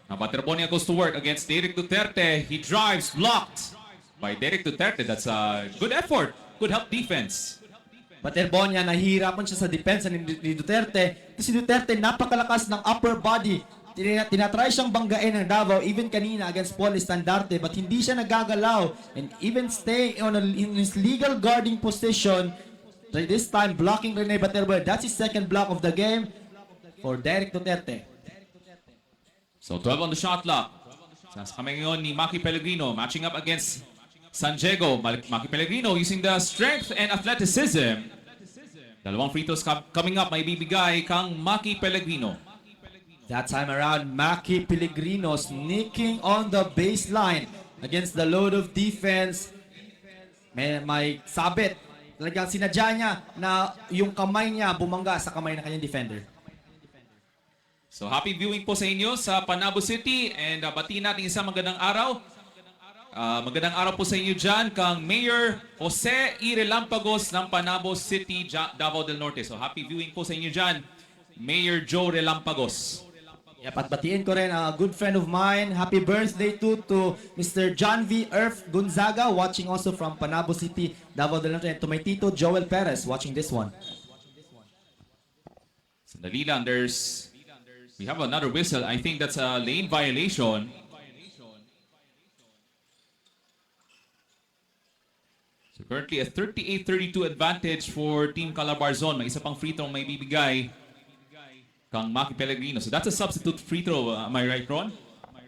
Now Baterbonia goes to work against Derek Duterte. He drives, blocked by Derek Duterte. That's a good effort. Good help defense. Baterbonia, nahihirapan siya sa depensa ni Duterte. Kasi Duterte, napakalakas ng upper body. Tinatry siyang banggain ng Davao even kanina against Paul Estandarte, but hindi siya nagagalaw. And even staying in his legal guarding position, this time blocking Rene Baterbonia. That's his second block of the game for Derek Duterte. So 12 on the shot clock. Sa kamay ngayon ni Maki Pellegrino matching up against San Diego. Maki Pellegrino using the strength and athleticism. Dalawang free throws coming up, may bibigay kang Maki Pellegrino. That time around, Maki Pellegrino sneaking on the baseline against the load of defense. May sabit. Talagang sinadya niya na yung kamay niya bumangga sa kamay ng kanyang defender. So happy viewing po sa inyo sa Panabo City and batiin natin isang magandang araw. Magandang araw po sa inyo dyan kang Mayor Jose E. Relampagos ng Panabo City, Davao del Norte. So happy viewing po sa inyo dyan, Mayor Joe Relampagos. Yep, at batiin ko rin a good friend of mine. Happy birthday to Mr. John V. Earth Gonzaga, watching also from Panabo City, Davao del Norte. And to my tito, Joel Perez, watching this one. Sandali lang, we have another whistle. I think that's a lane violation. So currently a 38-32 advantage for Team Calabarzon. May isa pang free throw may bibigay kang Maki Pellegrino. So that's a substitute free throw. Am I right, Ron?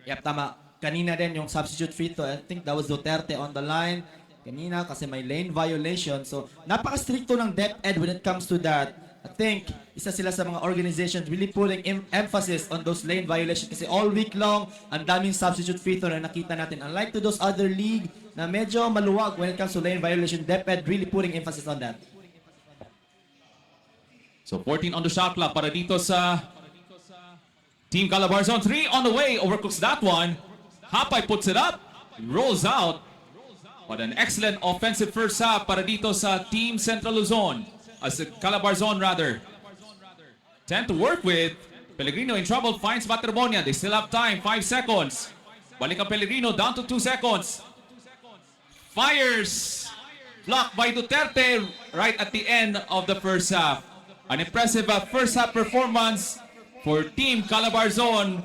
Yep, tama. Kanina din yung substitute free throw. I think that was Duterte on the line. Kanina kasi may lane violation. So napaka-stricto ng DepEd when it comes to that. I think isa sila sa mga organizations really putting emphasis on those lane violations kasi all week long, ang daming substitute free throw na nakita natin. Unlike to those other league na medyo maluwag when it comes to lane violation, DepEd really putting emphasis on that. So 14 on the shot clock para dito sa Team Calabarzon. 3 on the way. Overcooks that one. Hapay puts it up. Rolls out. What an excellent offensive first half para dito sa Team Central Luzon. As Calabarzon rather. 10 to work with. Pellegrino in trouble. Finds Materbonia. They still have time. 5 seconds. Balik ang Pellegrino. Down to 2 seconds. Fires. Blocked by Duterte right at the end of the first half. An impressive first half performance for Team Calabarzon.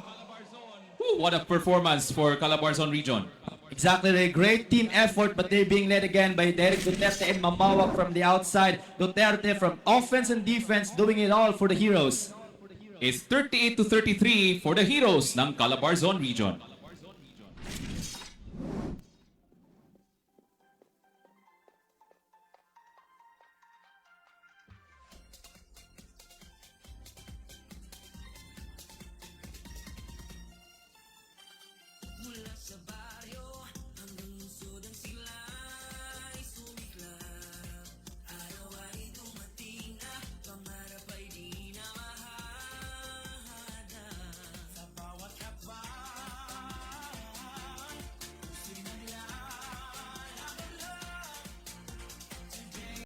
Whew, what a performance for Calabarzon region. Exactly, a great team effort, but they're being led again by Derek Duterte and Mamawak from the outside. Duterte from offense and defense doing it all for the Heroes. It's 38 to 33 for the Heroes ng Calabarzon region.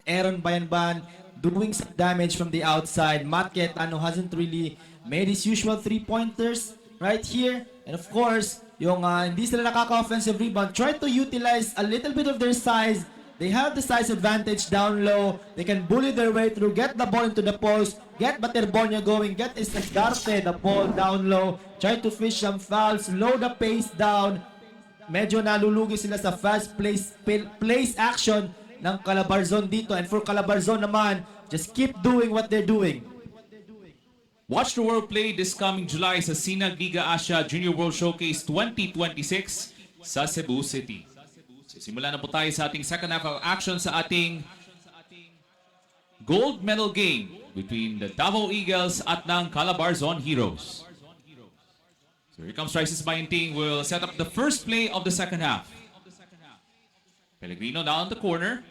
Aaron Bayanban doing some damage from the outside. Matt Cayetano hasn't really made his usual three-pointers right here. And of course, yung hindi sila nakaka-offensive rebound, try to utilize a little bit of their size. They have the size advantage down low. They can bully their way through, get the ball into the post, get Materbonia going, get Estagarte the ball down low, try to fish some fouls, slow the pace down. Medyo nalulugi sila sa fast place action ng Calabarzon dito. And for Calabarzon naman, just keep doing what they're doing. Watch the World Play this coming July sa Sinag Liga Asia Junior World Showcase 2026 sa Cebu City. So, simulan na po tayo sa ating second half of action sa ating gold medal game between the Davao Eagles at ng Calabarzon Heroes. So here comes Rices Bayinting will set up the first play of the second half. Pellegrino down the corner.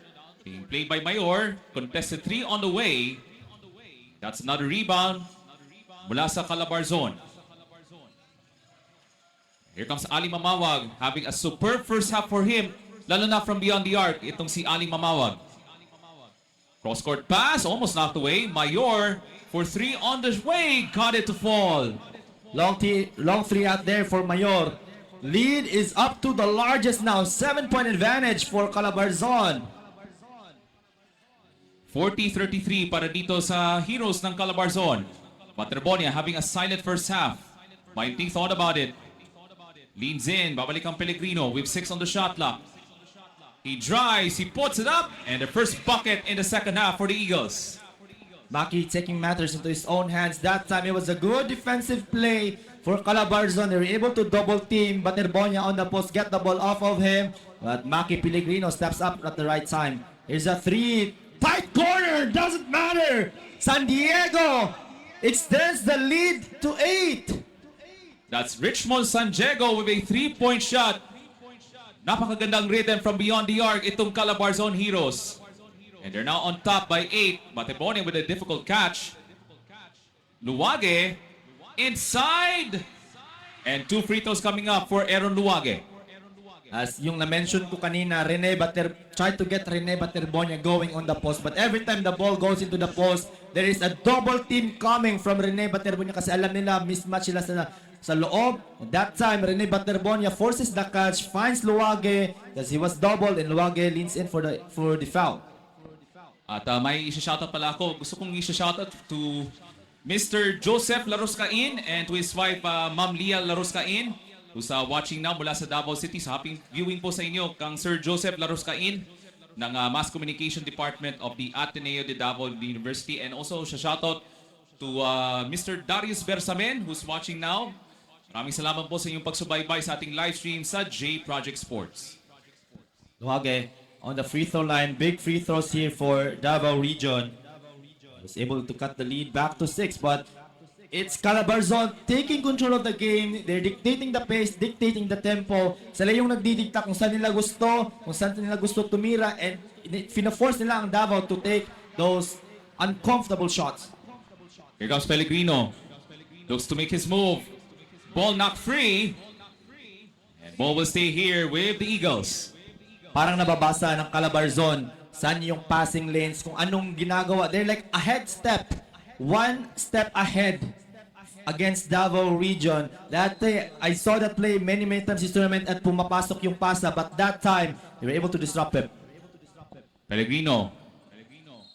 Being played by Mayor. Contested 3 on the way. That's another rebound mula sa Calabarzon. Here comes Ali Mamawag having a superb first half for him. Lalo na from beyond the arc. Itong si Ali Mamawag. Cross-court pass. Almost knocked away. Mayor for 3 on the way. Got it to fall. Long three out there for Mayor. Lead is up to the largest now. 7-point advantage for Calabarzon. 40-33 para dito sa Heroes ng Calabarzon. Materbonia having a silent first half. Bayinting thought about it. Leans in. Babalik ang Pellegrino with 6 on the shot clock. He drives. He puts it up. And the first bucket in the second half for the Eagles. Maki taking matters into his own hands. That time it was a good defensive play for Calabarzon. They were able to double team Materbonia on the post, get the ball off of him. But Maki Pellegrino steps up at the right time. Here's a three. Tight corner. Doesn't matter. San Diego extends the lead to 8. That's Richmond San Diego with a 3-point shot. Napakagandang rhythm from beyond the arc itong Calabarzon Heroes. And they're now on top by 8. Materbonia with a difficult catch. Luwage inside. And 2 free throws coming up for Aaron Luwage. As yung na-mention ko kanina, try to get Rene Materbonia going on the post. But every time the ball goes into the post, there is a double team coming from Rene Materbonia kasi alam nila mismatch sila sa loob. At that time, Rene Materbonia forces the catch, finds Luwage because he was doubled and Luwage leans in for the foul. At may isa-shoutout pala ako. Gusto kong isa-shoutout to Mr. Joseph Laroscain and to his wife, Ma'am Leah Laroscain, who's watching now mula sa Davao City. So happy viewing po sa inyo kang Sir Joseph Laroscain ng Mass Communication Department of the Ateneo de Davao University. And also shoutout to Mr. Darius Bersamen who's watching now. Maraming salamat po sa inyong pagsubaybay sa ating live stream sa J Project Sports. Luwage on the free throw line. Big free throws here for Davao region. was able to cut the lead back to 6, but it's Calabarzon taking control of the game. They're dictating the pace, dictating the tempo. Sila yung nagdidikta kung saan nila gusto tumira, and fina-force nila ang Davao to take those uncomfortable shots. Here comes Pellegrino. Looks to make his move. Ball knocked free. And ball will stay here with the Eagles. Parang nababasa ng Calabarzon saan yung passing lanes, kung anong ginagawa. They're like a head step, one step ahead against Davao Region. Dati, I saw that play many times this tournament at pumapasok yung pasa, but that time, they were able to disrupt it. Pellegrino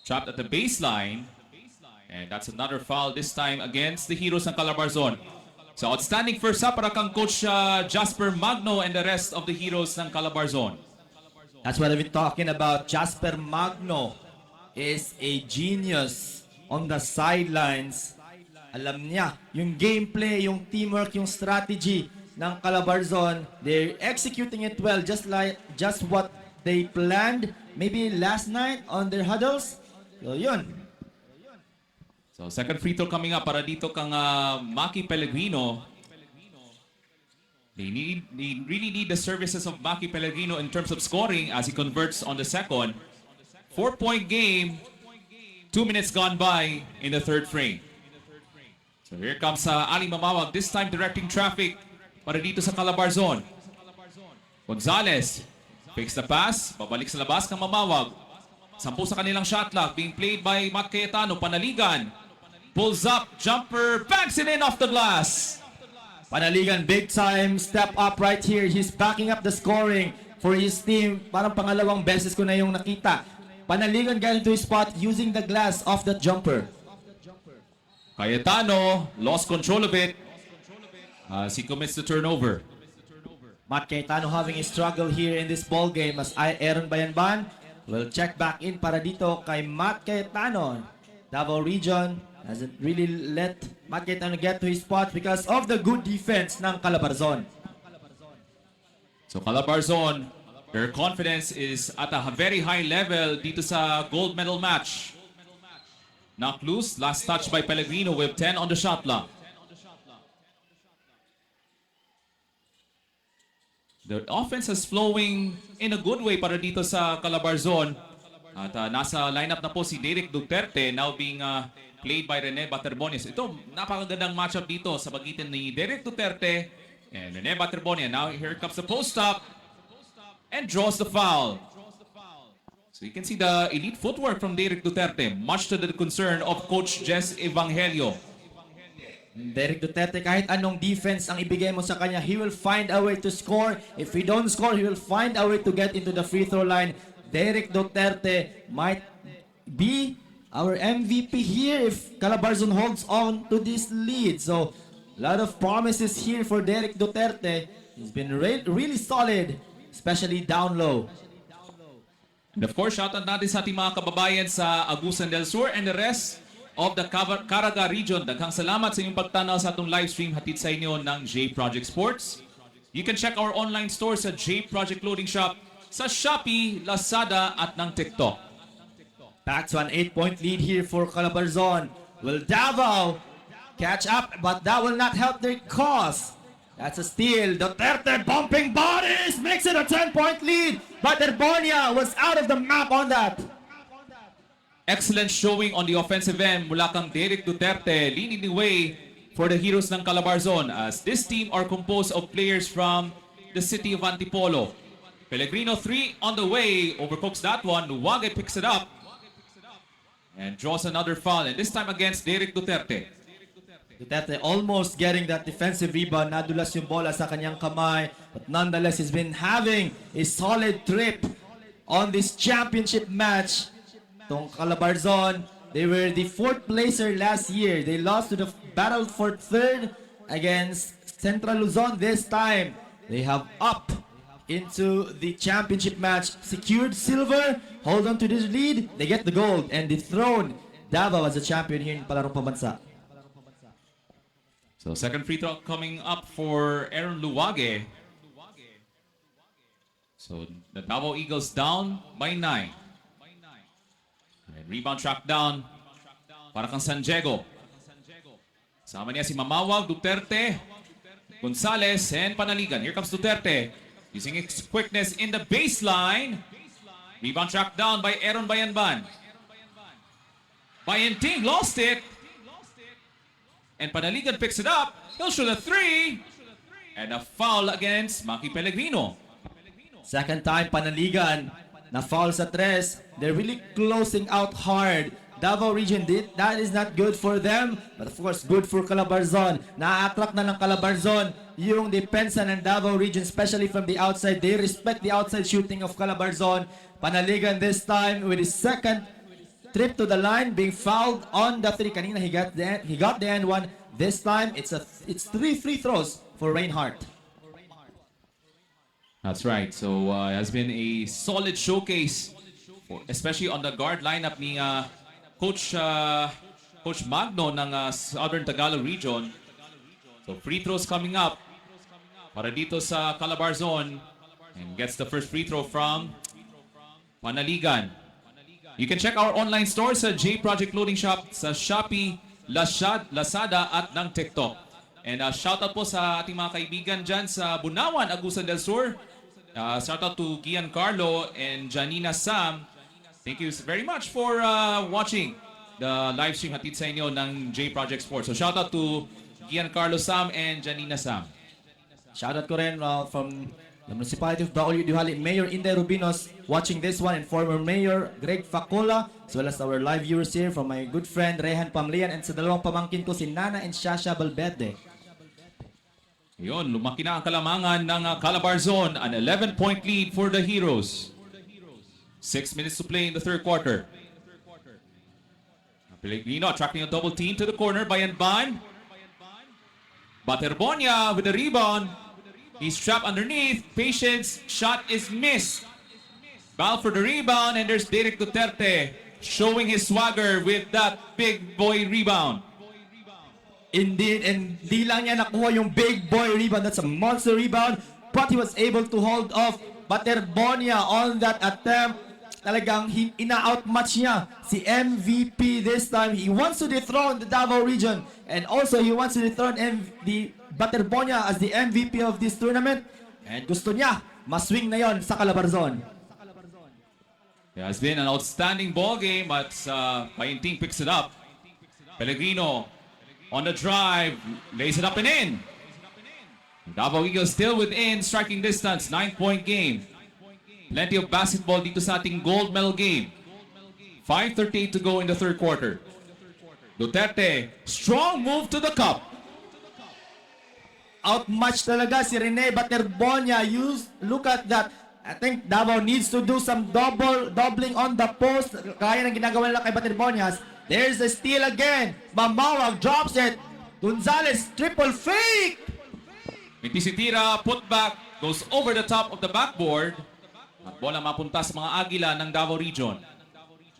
trapped at the baseline. And that's another foul this time against the Heroes ng Calabarzon. So outstanding first up para kang Coach Jasper Magno and the rest of the Heroes ng Calabarzon. That's what I've been talking about. Jasper Magno is a genius on the sidelines. Alam niya yung gameplay, yung teamwork, yung strategy ng Calabarzon. They're executing it well, just what they planned maybe last night on their huddles. So yun. So second free throw coming up para dito kang Maki Pellegrino. They really need the services of Maki Pellegrino in terms of scoring as he converts on the second. 4-point game, 2 minutes gone by in the third frame. So here comes Ali Mamawag, this time directing traffic para dito sa Calabarzon. Gonzalez fakes the pass, babalik sa labas kang Mamawag. 10 sa kanilang shot clock being played by Matt Cayetano. Panaligan pulls up, jumper, banks it in off the glass. Panaligan, big time step up right here. He's backing up the scoring for his team. Parang pangalawang beses ko na yung nakita. Panaligan getting to his spot using the glass off the jumper. Cayetano lost control of it as he commits the turnover. Matt Cayetano having a struggle here in this ball game as Aaron Bayanban will check back in para dito kay Matt Cayetano. Davao Region hasn't really let Matt Cayetano get to his spot because of the good defense ng Calabarzon. So Calabarzon, their confidence is at a very high level dito sa gold medal match. Knocked loose, last touch by Pellegrino with 10 on the shot clock. The offense is flowing in a good way para dito sa Calabarzon. At nasa lineup na po si Derek Duterte, now being played by Rene Baterbones. Ito, napakagandang matchup dito sa pagitan ni Derek Duterte and Rene Baterbones. Now here comes the post-up and draws the foul. So you can see the elite footwork from Derek Duterte, much to the concern of Coach Jess Evangelio. Derek Duterte, kahit anong defense ang ibigay mo sa kanya, he will find a way to score. If he don't score, he will find a way to get into the free throw line. Derek Duterte might be our MVP here if Calabarzon holds on to this lead. So, a lot of promises here for Derek Duterte. He's been really solid, especially down low. And of course, shoutout natin sa ating mga kababayan sa Agusan del Sur and the rest of the Caraga region. Daghang salamat sa inyong pagtanaw sa atong live stream hatid sa inyo ng J Project Sports. You can check our online store sa J Project Clothing Shop sa Shopee, Lazada at ng TikTok. Back to an 8-point lead here for Calabarzon. Will Davao catch up, but that will not help their cause. That's a steal. Duterte bumping bodies makes it a 10-point lead, but Erbonia was out of the map on that. Excellent showing on the offensive end mula kang Derek Duterte, leading the way for the Heroes ng Calabarzon as this team are composed of players from the city of Antipolo. Pellegrino 3 on the way, overcooks that one. Luwage picks it up and draws another foul, and this time against Derek Duterte. Duterte almost getting that defensive rebound. Nadulas yung bola sa kanyang kamay, but nonetheless, he's been having a solid trip on this championship match. Tong Calabarzon, they were the 4th placer last year. They lost to the battle for 3rd against Central Luzon. This time, they have up into the championship match, secured silver, hold on to this lead, they get the gold, and dethrone Davao as a champion here in Palarong Pambansa. So second free throw coming up for Aaron Luwage. So the Davao Eagles down by 9. And rebound tracked down para kang San Diego. Sama niya si Mamawag, Duterte, Gonzales, and Panaligan. Here comes Duterte, using his quickness in the baseline. Rebound tracked down by Aaron Bayanban. Bayanting lost it. And Panaligan picks it up. He'll shoot a three. And a foul against Maki Pellegrino. Second time, Panaligan na foul sa tres. They're really closing out hard. Davao Region did. That is not good for them. But of course, good for Calabarzon. Na-attract na ng Calabarzon yung depensa ng Davao Region, especially from the outside. They respect the outside shooting of Calabarzon. Panaligan this time with his second trip to the line, being fouled on the three. Kanina he got the end one. This time, it's 3 free throws for Reinhardt. That's right. So it has been a solid showcase, especially on the guard lineup ni Coach Magno ng Southern Tagalog Region. So free throws coming up para dito sa Calabarzon, and gets the first free throw from Panaligan. You can check our online store sa J Project Clothing Shop sa Shopee, Lazada at ng TikTok. And shoutout po sa ating mga kaibigan dyan sa Bunawan, Agusan del Sur. Shoutout to Giancarlo and Janina Sam. Thank you very much for watching the live stream hatid sa inyo ng J Project Sports. So shoutout to Giancarlo Sam and Janina Sam. Shoutout ko rin from the Municipality of Bacolod, Duhali, Mayor Inday Rubinos watching this one, and former Mayor Greg Facola, as well as our live viewers here from my good friend Rehan Pamlian, and sa dalawang pamangkin ko si Nana and Shasha Balbede. Yun, lumaki na ang kalamangan ng Calabarzon. An 11-point lead for the Heroes. 6 minutes to play in the third quarter. Pellegrino attracting a double team to the corner by Anban. Baterbonia with the rebound. He's trapped underneath. Patience. Shot is missed. Ball for the rebound, and there's Derek Duterte showing his swagger with that big boy rebound. Indeed, and di lang niya nakuha yung big boy rebound. That's a monster rebound, but he was able to hold off Baterbonia on that attempt. Talagang ina-outmatch niya si MVP this time. He wants to dethrone the Davao Region, and also he wants to dethrone the Baterbonia as the MVP of this tournament. And gusto niya maswing na yon sa Calabarzon. It has been an outstanding ball game, but Painting picks it up. Pellegrino on the drive, lays it up and in. Davao Eagles still within striking distance, 9-point game. Plenty of basketball dito sa ating gold medal game. 5:38 to go in the third quarter. Duterte, strong move to the cup. Outmatch talaga si Rene Baterbonia. Look at that. I think Davao needs to do some doubling on the post. Kaya ng ginagawa nila kay Baterbonias. There's a steal again. Mamawag drops it. Gonzales triple fake. Mitisitira, putback, goes over the top of the backboard. At bola mapunta sa mga agila ng Davao Region.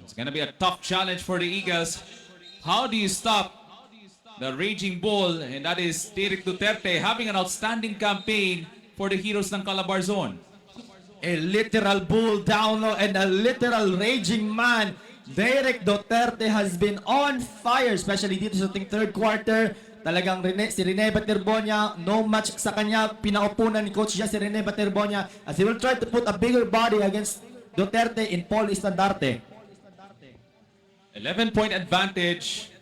It's gonna be a tough challenge for the Eagles. How do you stop the raging bull? And that is Derek Duterte having an outstanding campaign for the Heroes ng Calabarzon. A literal bull down low and a literal raging man. Derek Duterte has been on fire, especially dito sa ating third quarter. Talagang si Rene Baterbonia, no match sa kanya. Pinaupunan ni coach niya si Rene Baterbonia as he will try to put a bigger body against Duterte in Paul Estandarte. 11-point advantage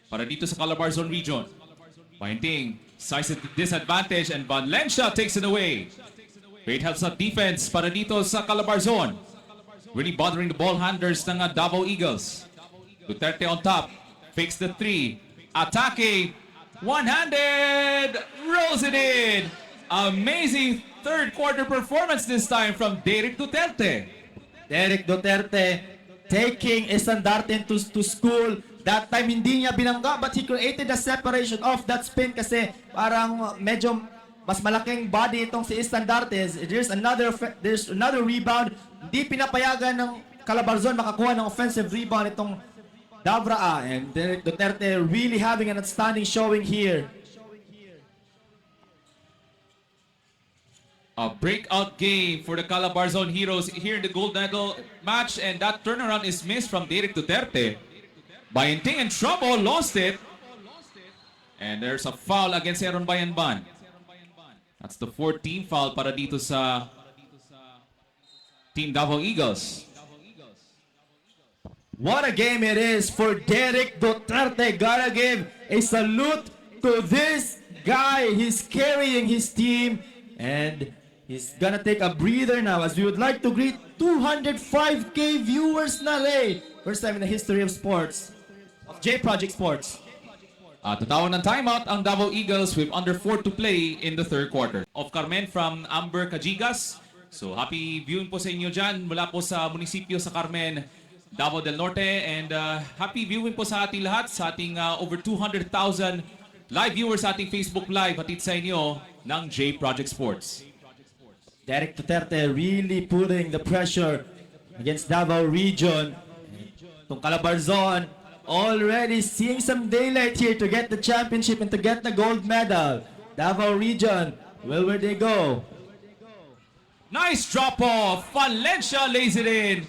para dito sa Calabarzon Region. Painting sizes the disadvantage, and Valencia takes it away. Great helps at defense para dito sa Calabarzon. Really bothering the ball handlers ng Davao Eagles. Duterte on top, fakes the three, attacking, one-handed, rolls it in. Amazing third quarter performance this time from Derek Duterte. Derek Duterte taking Estandarte to school. That time hindi niya binangga, but he created a separation of that spin kasi parang medyo mas malaking body itong si Estandarte. There's another rebound. Hindi pinapayagan ng Calabarzon makakuha ng offensive rebound itong Davao, and Derek Duterte really having an outstanding showing here. A breakout game for the Calabarzon Heroes here in the gold medal match, and that turnaround is missed from Derek Duterte. Bayenting in trouble, lost it. And there's a foul against Aaron Bayanban. That's the 14th foul para dito sa Team Davao Eagles. What a game it is for Derek Duterte. Gotta give a salute to this guy. He's carrying his team and he's gonna take a breather now as we would like to greet 205k viewers na rin. First time in the history of sports, of J Project Sports. Tatawag ng timeout ang Davao Eagles with under 4 to play in the third quarter. Of Carmen from Amber Cajigas. So happy viewing po sa inyo dyan mula po sa munisipyo sa Carmen, Davao del Norte. And happy viewing po sa ating lahat, sa ating over 200,000 live viewers sa ating Facebook Live. Hatid sa inyo ng J Project Sports. Derek Duterte really putting the pressure against Davao Region. Itong Calabarzon already seeing some daylight here to get the championship and to get the gold medal. Davao Region, well, where they go? Nice drop off. Valencia lays it in.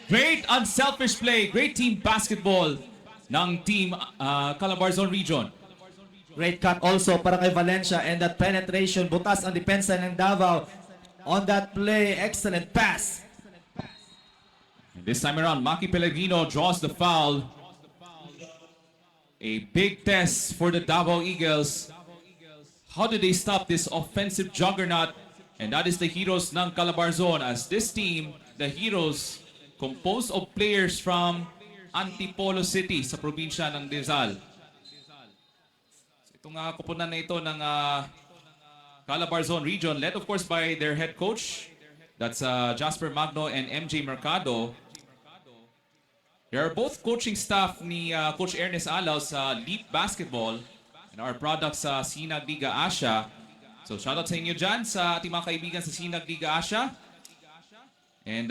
Great unselfish play. Great team basketball ng Team Calabarzon Region. Great cut also para kay Valencia and that penetration. Butas ang depensa ng Davao on that play. Excellent pass. And this time around, Maki Pellegrino draws the foul. A big test for the Davao Eagles. How do they stop this offensive juggernaut? And that is the Heroes ng Calabarzon, as this team, the Heroes, composed of players from Antipolo City sa probinsya ng Rizal. Itong kupunan na ito ng Calabarzon Region, led of course by their head coach. That's Jasper Magno and MJ Mercado. They are both coaching staff ni Coach Ernest Alaw sa Leap Basketball and our products sa Sinag Liga Asia. So shoutout sa inyo dyan sa ating mga kaibigan sa Sinag Liga Asia. And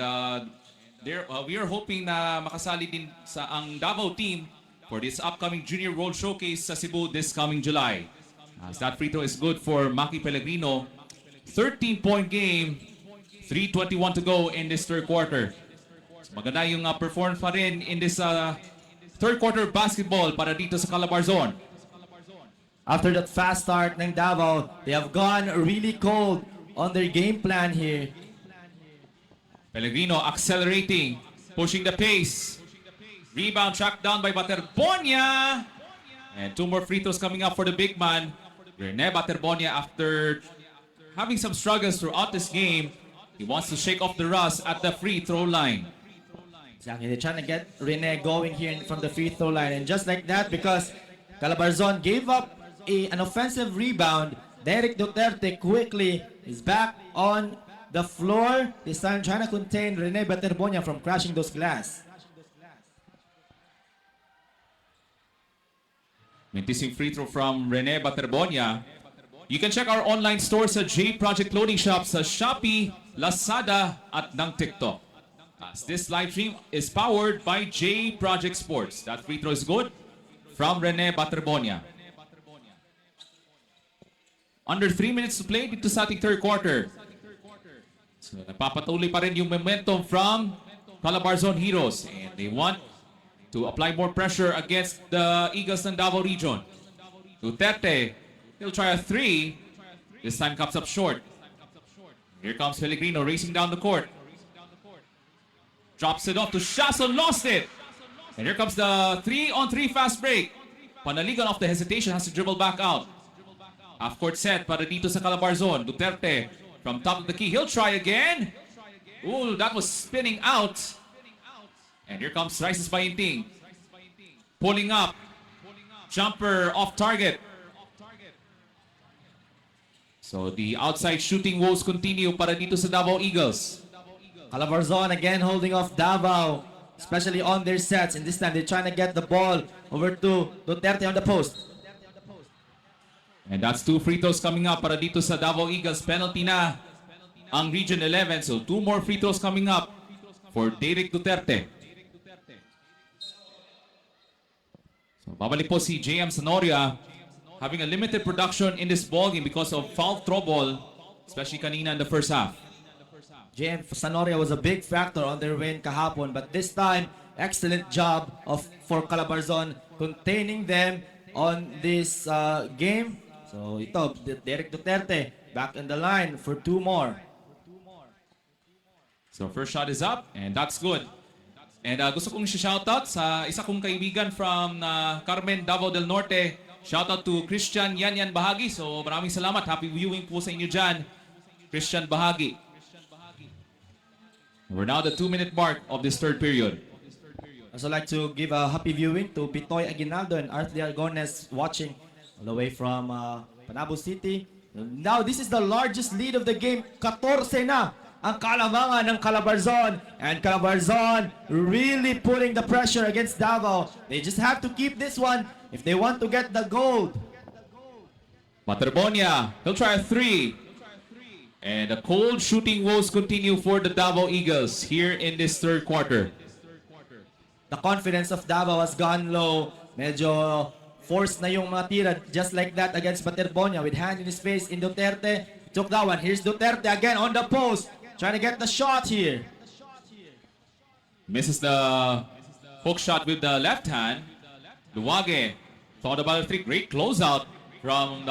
we are hoping na makasali din sa ang Davao team for this upcoming Junior World Showcase sa Cebu this coming July. As that free throw is good for Maki Pellegrino. 13-point game, 3:21 to go in this third quarter. Maganda yung performance pa rin in this third quarter basketball para dito sa Calabarzon. After that fast start ng Davao, they have gone really cold on their game plan here. Pellegrino accelerating, pushing the pace. Rebound tracked down by Baterbonia. And two more free throws coming up for the big man. Rene Baterbonia, after having some struggles throughout this game, he wants to shake off the rust at the free throw line. Exactly, they're trying to get Rene going here from the free throw line. And just like that, because Calabarzon gave up an offensive rebound, Derek Duterte quickly is back on the floor. This time trying to contain Rene Baterbonia from crashing those glass. Mintising free throw from Rene Baterbonia. You can check our online store sa J Project Clothing Shop sa Shopee, Lazada at ng TikTok. As this live stream is powered by J Project Sports. That free throw is good from Rene Baterbonia. Under 3 minutes to play dito sa ating third quarter. So nagpapatuloy pa rin yung momentum from Calabarzon Heroes. And they want to apply more pressure against the Eagles ng Davao Region. Duterte, he'll try a three. This time comes up short. Here comes Pellegrino racing down the court. Drops it off to Shason, lost it. And here comes the 3-on-3 fast break. Panaligan off the hesitation, has to dribble back out. Half-court set para dito sa Calabarzon. Duterte from top of the key. He'll try again. Ooh, that was spinning out. And here comes Rices Bayenting. Pulling up. Jumper off target. So the outside shooting woes continue para dito sa Davao Eagles. Calabarzon again holding off Davao, especially on their sets. And this time they're trying to get the ball over to Duterte on the post. And that's two free throws coming up para dito sa Davao Eagles. Penalty na ang Region 11. So two more free throws coming up for Derek Duterte. So babalik po si JM Sonoria, having a limited production in this ballgame because of foul trouble, especially kanina in the first half. JM Sonoria was a big factor on their win kahapon, but this time excellent job for Calabarzon containing them on this game. So ito, Derek Duterte back in the line for 2 more. So first shot is up, and that's good. And gusto kong shoutout sa isa kong kaibigan from Carmen, Davao del Norte. Shoutout to Christian Yan Bahagi. So maraming salamat. Happy viewing po sa inyo dyan, Christian Bahagi. We're now at the 2-minute mark of this third period. I'd also like to give a happy viewing to Pitoy Aguinaldo and Arthur Argones watching all the way from Panabo City. Now, this is the largest lead of the game. 14 na ang kalamangan ng Calabarzon. And Calabarzon really putting the pressure against Davao. They just have to keep this one if they want to get the gold. Materbonia, he'll try a 3. And the cold shooting woes continue for the Davao Eagles here in this third quarter. The confidence of Davao has gone low. Medyo forced na yung mga tira just like that against Materbonia with hand in his face in Duterte. Took that one. Here's Duterte again on the post. Trying to get the shot here. Misses the hook shot with the left hand. Luwage thought about a 3. Great closeout from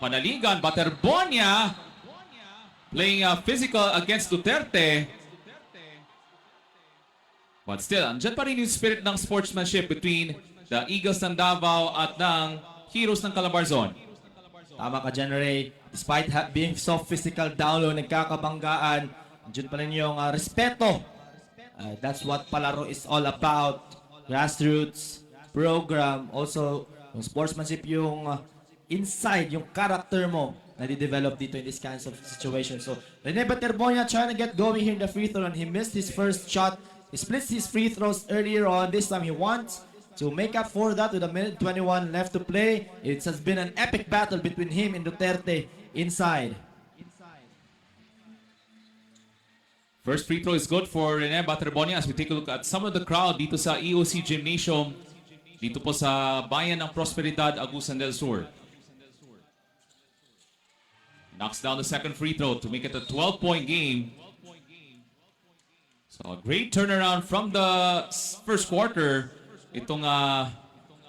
Panaligan. Materbonia playing physical against Duterte. But still, andyan pa rin yung spirit ng sportsmanship between the Eagles ng Davao at ng Heroes ng Calabarzon. Tama ka dyan, Ray. Despite being so physical down low, nagkakabanggaan, andyan pa rin yung respeto. That's what Palaro is all about. Grassroots program. Also, yung sportsmanship, yung inside, yung character mo na di-develop dito in this kinds of situations. So, Rene Materbonia trying to get going here in the free throw and he missed his first shot. He splits his free throws earlier on. This time he wants to make up for that with a minute 21 left to play. It has been an epic battle between him and Duterte inside. First free throw is good for Rene Materbonia as we take a look at some of the crowd dito sa EOC Gymnasium dito po sa bayan ng Prosperidad, Agusan del Sur. Knocks down the second free throw to make it a 12-point game. So a great turnaround from the first quarter. Itong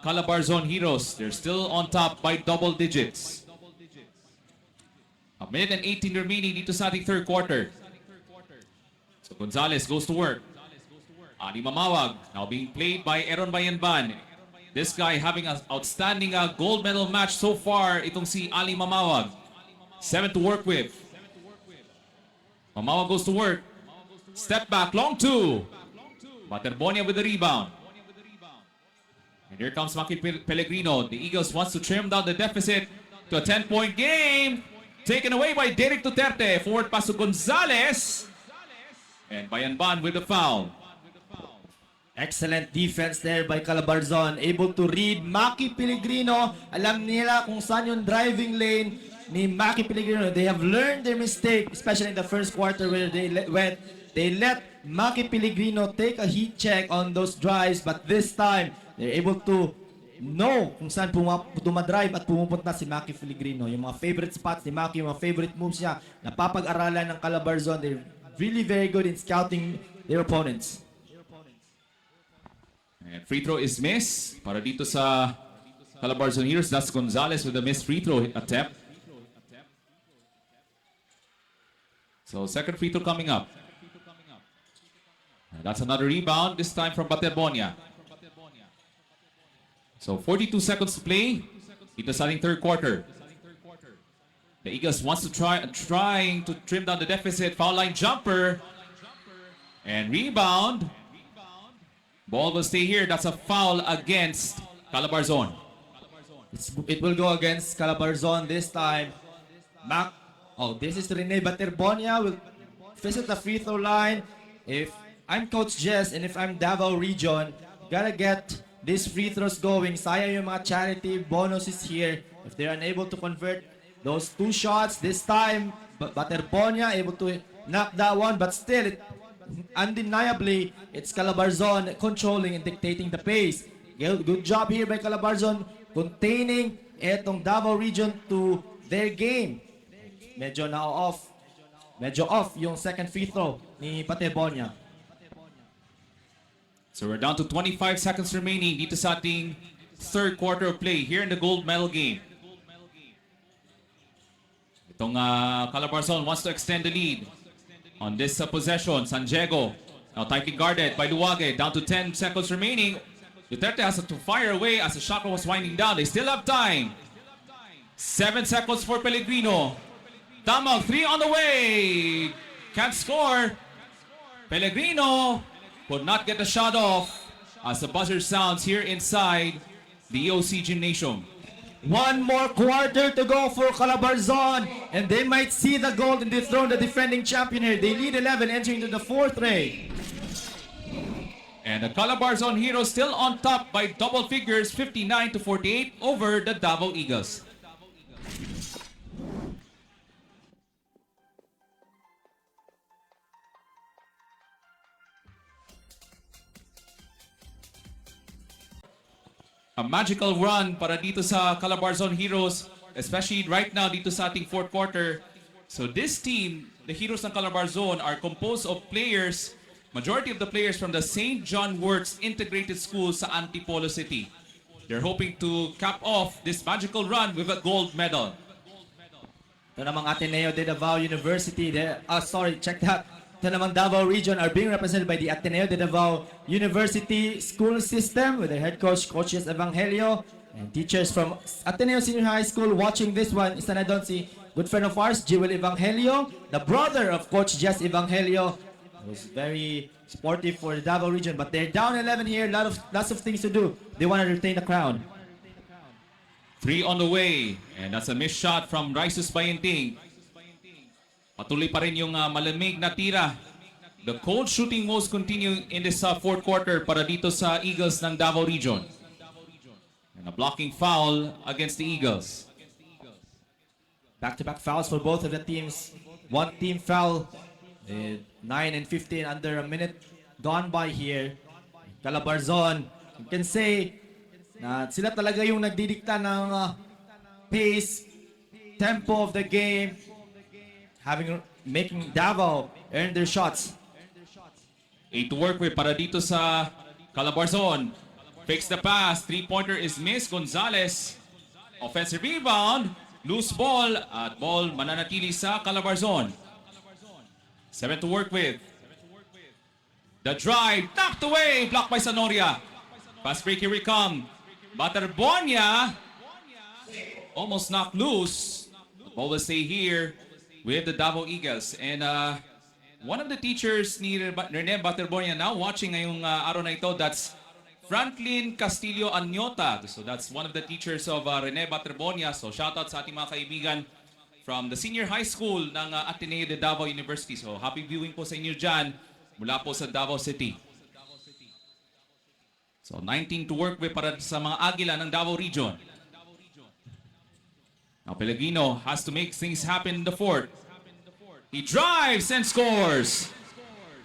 Calabarzon Heroes, they're still on top by double digits. A minute and 18 remaining dito sa ating third quarter. So Gonzalez goes to work. Ali Mamawag now being played by Aaron Bayanban. This guy having an outstanding gold medal match so far. Itong si Ali Mamawag. 7 to work with. Mamawag goes to work. Step back, long 2. Materbonia with the rebound. And here comes Maki Pellegrino. The Eagles wants to trim down the deficit to a 10-point game. Taken away by Derek Duterte. Forward pass to Gonzalez. And Bayanban with the foul. Excellent defense there by Calabarzon. Able to read Maki Pellegrino. Alam nila kung saan yung driving lane ni Maki Pellegrino. They have learned their mistake, especially in the first quarter where they let Maki Pellegrino take a heat check on those drives. But this time, they're able to know kung saan dumadrive at pumupunta si Maki Pellegrino. Yung mga favorite spots ni Maki, yung mga favorite moves niya, napapag-aralan ng Calabarzon. They're really very good in scouting their opponents. And free throw is missed. Para dito sa Calabarzon Heroes, that's Gonzalez with a missed free throw attempt. So second free throw coming up. And that's another rebound, this time from Materbonia. So 42 seconds to play dito sa ating third quarter. The Eagles wants to trying to trim down the deficit. Foul line jumper. And rebound. Ball will stay here. That's a foul against Calabarzon. It will go against Calabarzon this time. This is Rene Materbonia will visit the free throw line. If I'm Coach Jess and if I'm Davao Region, gotta get these free throws going. Sayang yung mga charity bonuses here. If they're unable to convert those 2 shots this time, Materbonia able to knock that one, but still, undeniably, it's Calabarzon controlling and dictating the pace. Good job here by Calabarzon containing etong Davao Region to their game. Medyo off yung second free throw ni Materbonia. So we're down to 25 seconds remaining dito sa ating third quarter of play here in the gold medal game. Itong Calabarzon wants to extend the lead on this possession. San Diego now tightly guarded by Luwage. Down to 10 seconds remaining. Duterte has to fire away as the shot was winding down. They still have time. 7 seconds for Pellegrino. Tamang 3 on the way. Can't score. Pellegrino could not get the shot off as the buzzer sounds here inside the EOC Gymnasium. One more quarter to go for Calabarzon, and they might see the gold and dethrone the defending champion here. They lead 11 entering into the fourth ray. And the Calabarzon Heroes still on top by double figures, 59-48 over the Davao Eagles. A magical run para dito sa Calabarzon Heroes, especially right now dito sa ating fourth quarter. So this team, the Heroes ng Calabarzon, are composed of players, majority of the players from the St. John Works Integrated School sa Antipolo City. They're hoping to cap off this magical run with a gold medal. Ito namang Ateneo de Davao University. Check that. Ito namang Davao Region are being represented by the Ateneo de Davao University school system with their head coach, Coaches Evangelio, and teachers from Ateneo Senior High School. Watching this one is an Adonsi, good friend of ours, Jewel Evangelio, the brother of Coach Jess Evangelio, who's very sportive for the Davao Region. But they're down 11 here, lots of things to do. They want to retain the crown. 3 on the way, and that's a missed shot from Raisus Bayenting. Patuloy pa rin yung malamig na tira. The cold shooting woes continue in this fourth quarter para dito sa Eagles ng Davao Region. And a blocking foul against the Eagles. Back-to-back fouls for both of the teams. One team foul, 9 and 15 under a minute gone by here. Calabarzon, you can say na sila talaga yung nagdidikta ng pace, tempo of the game, making Davao earn their shots. 8 to work with para dito sa Calabarzon. Fakes the pass. 3-pointer is missed. Gonzalez. Offensive rebound. Loose ball. At ball mananatili sa Calabarzon. 7 to work with. The drive. Knocked away. Blocked by Sanoria. Fast break. Here we come. Baterbonia. Almost knocked loose. The ball will stay here with the Davao Eagles. And one of the teachers ni Rene Baterbonia now watching ngayong araw na ito, that's Franklin Castillo Anyota. So that's one of the teachers of Rene Baterbonia. So shoutout sa ating mga kaibigan from the senior high school ng Ateneo de Davao University. So happy viewing po sa inyo dyan mula po sa Davao City. So 19 to work with para sa mga Agila ng Davao Region. Now Pellegrino has to make things happen in the fourth. He drives and scores.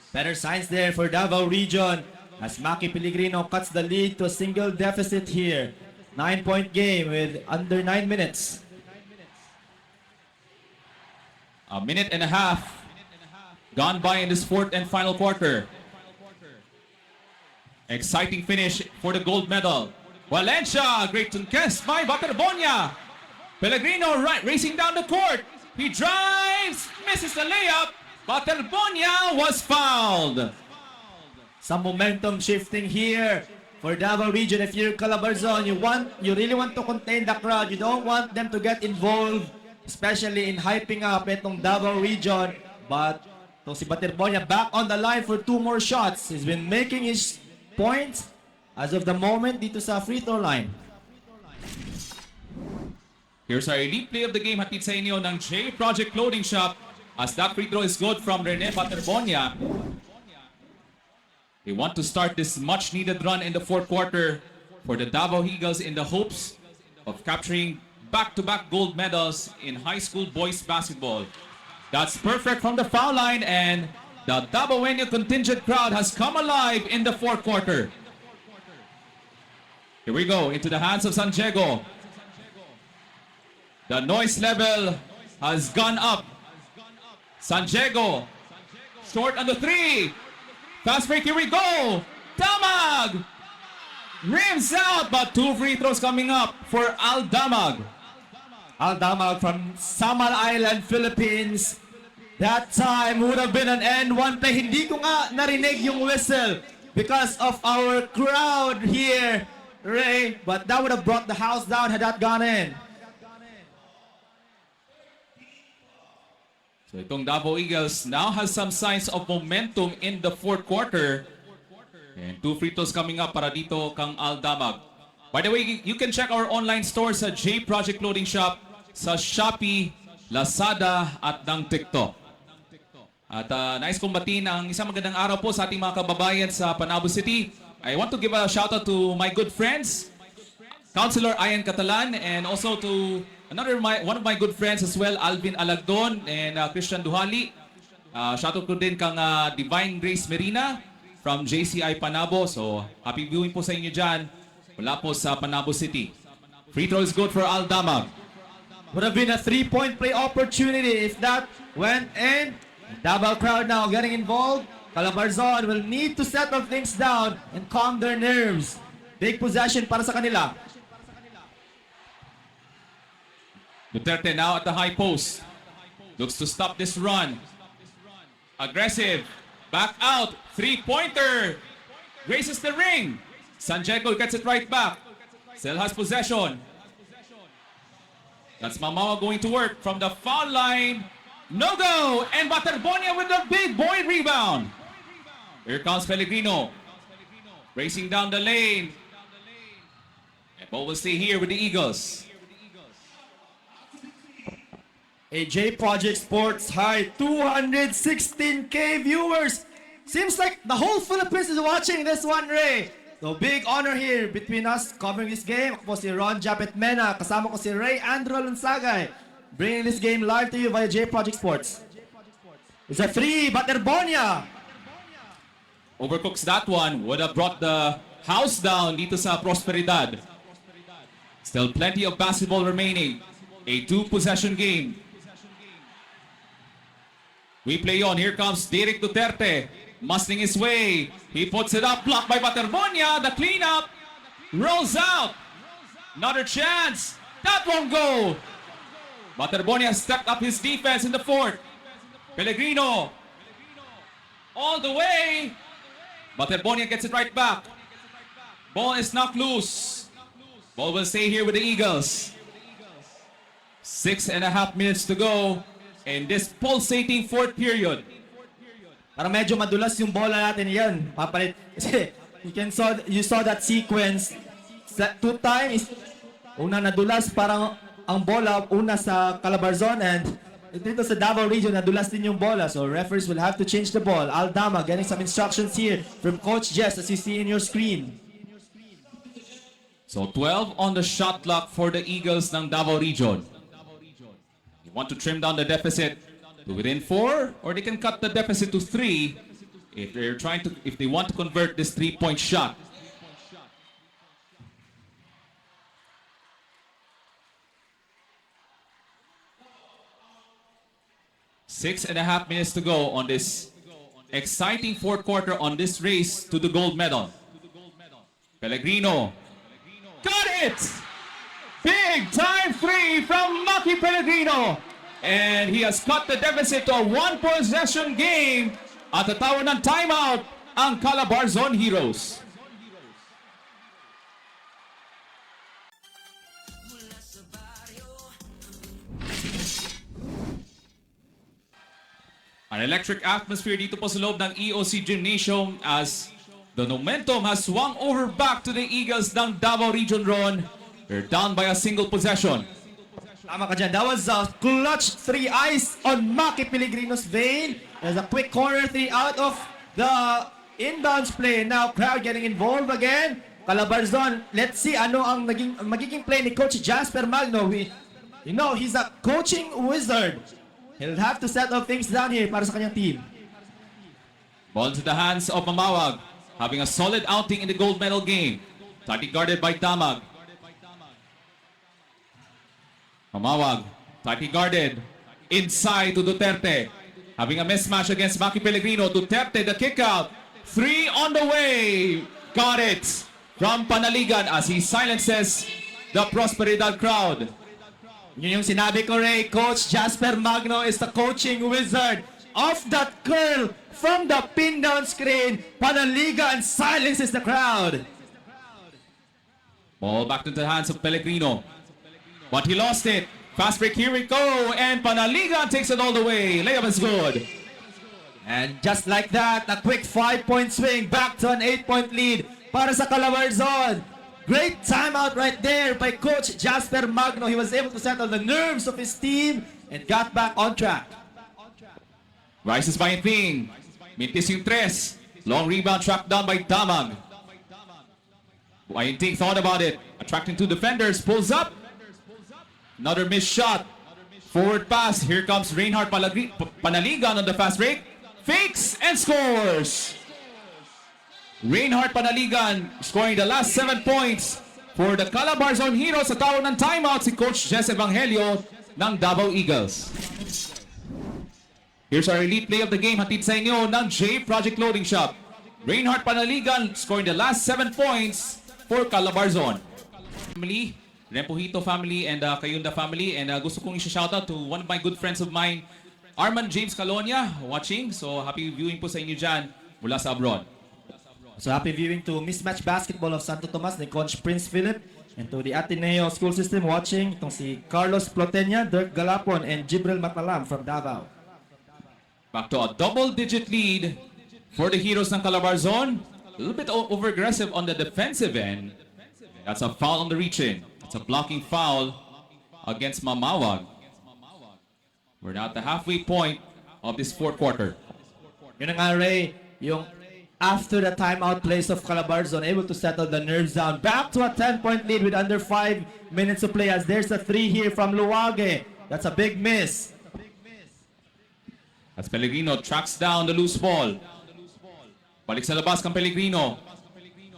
Better signs there for Davao Region as Maki Pellegrino cuts the lead to a single deficit here. 9-point game with under 9 minutes. A minute and a half gone by in this fourth and final quarter. Exciting finish for the gold medal. Valencia, great contest by Baterbonia. Pellegrino racing down the court. He drives, misses the layup. Baterbonia was fouled. Some momentum shifting here for Davao Region. If you're Calabarzon, you really want to contain the crowd. You don't want them to get involved, especially in hyping up itong Davao Region. But si Baterbonia back on the line for 2 more shots. He's been making his points as of the moment dito sa free throw line. Here's our elite play of the game, hatid sa inyo ng J Project Clothing Shop, as that free throw is good from Rene Baterbonia. They want to start this much needed run in the fourth quarter for the Davao Eagles in the hopes of capturing back-to-back gold medals in high school boys basketball. That's perfect from the foul line, and the Davaoenyo contingent crowd has come alive in the fourth quarter. Here we go, into the hands of San Diego. The noise level has gone up. San Diego, short on the 3. Fast break, here we go. Damag rims out, but 2 free throws coming up for Aldamag. Aldamag from Samal Island, Philippines. That time would have been an N1 play. Hindi ko nga narinig yung whistle because of our crowd here, Ray. But that would have brought the house down had that gone in. So itong Davao Eagles now has some signs of momentum in the fourth quarter. And 2 free throws coming up para dito kang Aldamag. By the way, you can check our online store sa J Project Clothing Shop, sa Shopee, Lazada at ng TikTok. At nais kong batiin ang isang magandang araw po sa ating mga kababayan sa Panabo City. I want to give a shout out to my good friends, Councilor Ian Catalan, and also to one of my good friends as well, Alvin Alagdon and Christian Duhali. Shout out ko din kang Divine Grace Merina from JCI Panabo. So, happy viewing po sa inyo dyan. Wala po sa Panabo City. Free throw is good for Aldamag. Would have been a 3-point play opportunity if that went in. Davao crowd now getting involved. Calabarzon will need to settle things down and calm their nerves. Big possession para sa kanila. Duterte now at the high post. Looks to stop this run. Aggressive. Back out. 3-pointer. Graces the ring. Sanjeko gets it right back. Still has possession. That's Mamawa going to work from the foul line. No go! And Baterbonia with the big boy rebound. Here comes Pellegrino. Racing down the lane. And ball will stay here with the Eagles. AJ Project Sports High, 216K viewers. Seems like the whole Philippines is watching this one, Ray. So big honor here between us covering this game. Ako po si Ron Japet Mena. Kasama ko si Ray Andrew Lunsagay. Bringing this game live to you via J Project Sports. It's a 3, Baterbonia. Overcooks that one. Would have brought the house down dito sa Prosperidad. Still plenty of basketball remaining. A 2-possession game. We play on. Here comes Derek Duterte. Muscling his way. He puts it up. Blocked by Baterbonia. The cleanup. Rolls out. Another chance. That won't go. Baterbonia stepped up his defense in the fourth. Pellegrino. All the way. Baterbonia gets it right back. Ball is knocked loose. Ball will stay here with the Eagles. 6.5 minutes to go in this pulsating fourth period. Parang medyo madulas yung bola natin yan. Papalit. Kasi you saw that sequence. 2 times. Una nadulas parang ang bola una sa Calabarzon and dito sa Davao region nadulas din yung bola. So referees will have to change the ball. Aldama getting some instructions here from Coach Jess as you see in your screen. So 12 on the shot clock for the Eagles ng Davao region. You want to trim down the deficit to within 4 or they can cut the deficit to 3 if they want to convert this 3-point shot. Six and a half minutes to go on this exciting fourth quarter on this race to the gold medal. Pellegrino. Got it! Big time 3 from Maki Pellegrino. And he has cut the deficit to a 1-possession game at the tawag ng timeout ang Calabarzon Heroes. An electric atmosphere dito po sa loob ng EOC Gymnasium as the momentum has swung over back to the Eagles ng Davao Region, Ron. They're down by a single possession. Tama ka dyan. That was a clutch 3 ice on Maki Pellegrino's vein. There's a quick corner 3 out of the inbounds play. Now crowd getting involved again. Calabarzon, let's see ano ang magiging play ni Coach Jasper Magno. He's a coaching wizard. He'll have to settle things down here para sa kanyang team. Ball to the hands of Mamawag, having a solid outing in the gold medal game. Tightly guarded by Damag. Mamawag, tightly guarded. Inside to Duterte. Having a mismatch against Maki Pellegrino. Duterte, the kick out. Three on the way. Got it from Panaligan as he silences the Prosperidad crowd. Yun yung sinabi ko, Ray. Coach Jasper Magno is the coaching wizard of that curl from the pin down screen. Panaligan silences the crowd. Ball back into the hands of Pellegrino. But he lost it. Fast break, here we go. And Panaligan takes it all the way. Layup is good. And just like that, a quick 5-point swing back to an 8-point lead para sa Calabarzon. Great timeout right there by Coach Jasper Magno. He was able to settle the nerves of his team and got back on track. Rises by Thing. Mintis yung tres. Long rebound tracked down by Damag. Thing thought about it. Attracting two defenders. Pulls up. Another missed shot. Forward pass. Here comes Reinhard Panaligan on the fast break. Fakes and scores. Reinhard Panaligan scoring the last 7 points for the Calabarzon Heroes. Sa tawag ng timeout si Coach Jess Evangelio ng Davao Eagles. Here's our elite play of the game. Hatid sa inyo ng J Project Loading Shop. Reinhard Panaligan scoring the last 7 points for Calabarzon. Family, Rempohito family and Kayunda family. And gusto kong i-shoutout to one of my good friends of mine, Arman James Calonia, watching. So happy viewing po sa inyo dyan mula sa abroad. So happy viewing to Mismatch Basketball of Santo Tomas ni Coach Prince Philip, and to the Ateneo School System watching, itong si Carlos Plotenia, Dirk Galapon, and Jibril Matalam from Davao. Back to a double-digit lead for the Heroes ng Calabarzon. A little bit over-aggressive on the defensive end. That's a foul on the reach-in. It's a blocking foul against Mamawag. We're now at the halfway point of this fourth quarter. Yun nga, Ray, yung after the timeout plays of Calabarzon, able to settle the nerves down. Back to a 10-point lead with under 5 minutes to play, as there's a 3 here from Luwage. That's a big miss. As Pellegrino tracks down the loose ball. Balik sa labas kang Pellegrino.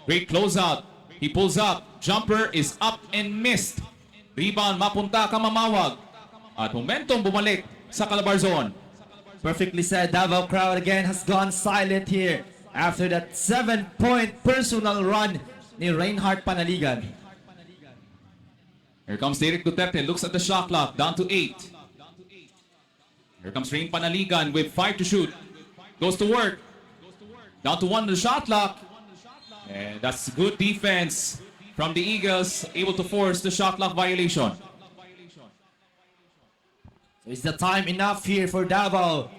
Great closeout. He pulls up. Jumper is up and missed. Rebound mapunta ka Mamawag. At momentum bumalik sa Calabarzon. Perfectly said. Davao crowd again has gone silent here after that 7-point personal run ni Reinhard Panaligan. Here comes Derek Duterte. Looks at the shot clock. Down to 8. Here comes Rein Panaligan with 5 to shoot. Goes to work. Down to 1 on the shot clock. And that's good defense from the Eagles. Able to force the shot clock violation. Is the time enough here for Davao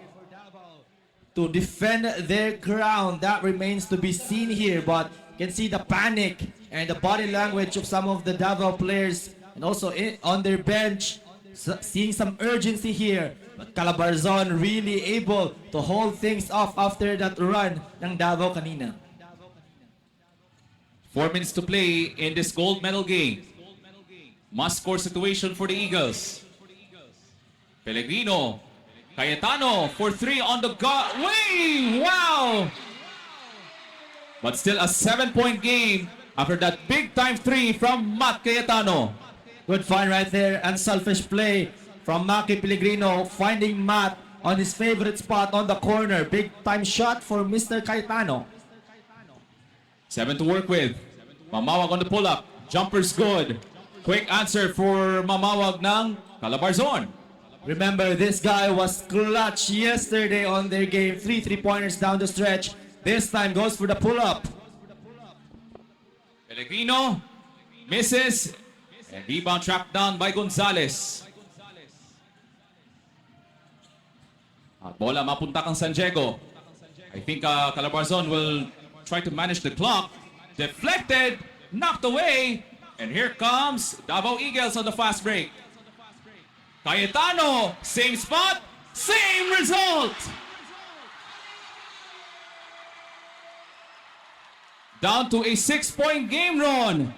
to defend their ground? That remains to be seen here, but you can see the panic and the body language of some of the Davao players, and also on their bench, seeing some urgency here. But Calabarzon really able to hold things off after that run ng Davao kanina. 4 minutes to play in this gold medal game. Must score situation for the Eagles. Pellegrino, Cayetano for 3 on the way! Wow! But still a 7-point game after that big-time 3 from Matt Cayetano. Good find right there, unselfish play from Maki Pellegrino, finding Matt on his favorite spot on the corner. Big-time shot for Mr. Cayetano. 7 to work with. Mamawag on the pull-up. Jumper's good. Quick answer for Mamawag ng Calabarzon. Remember, this guy was clutch yesterday on their game. 3 3-pointers down the stretch. This time goes for the pull-up. Pellegrino misses. And rebound tracked down by Gonzalez. At bola mapunta kang San Diego. I think Calabarzon will try to manage the clock. Deflected, knocked away. And here comes Davao Eagles on the fast break. Cayetano, same spot, same result. Down to a 6-point game run.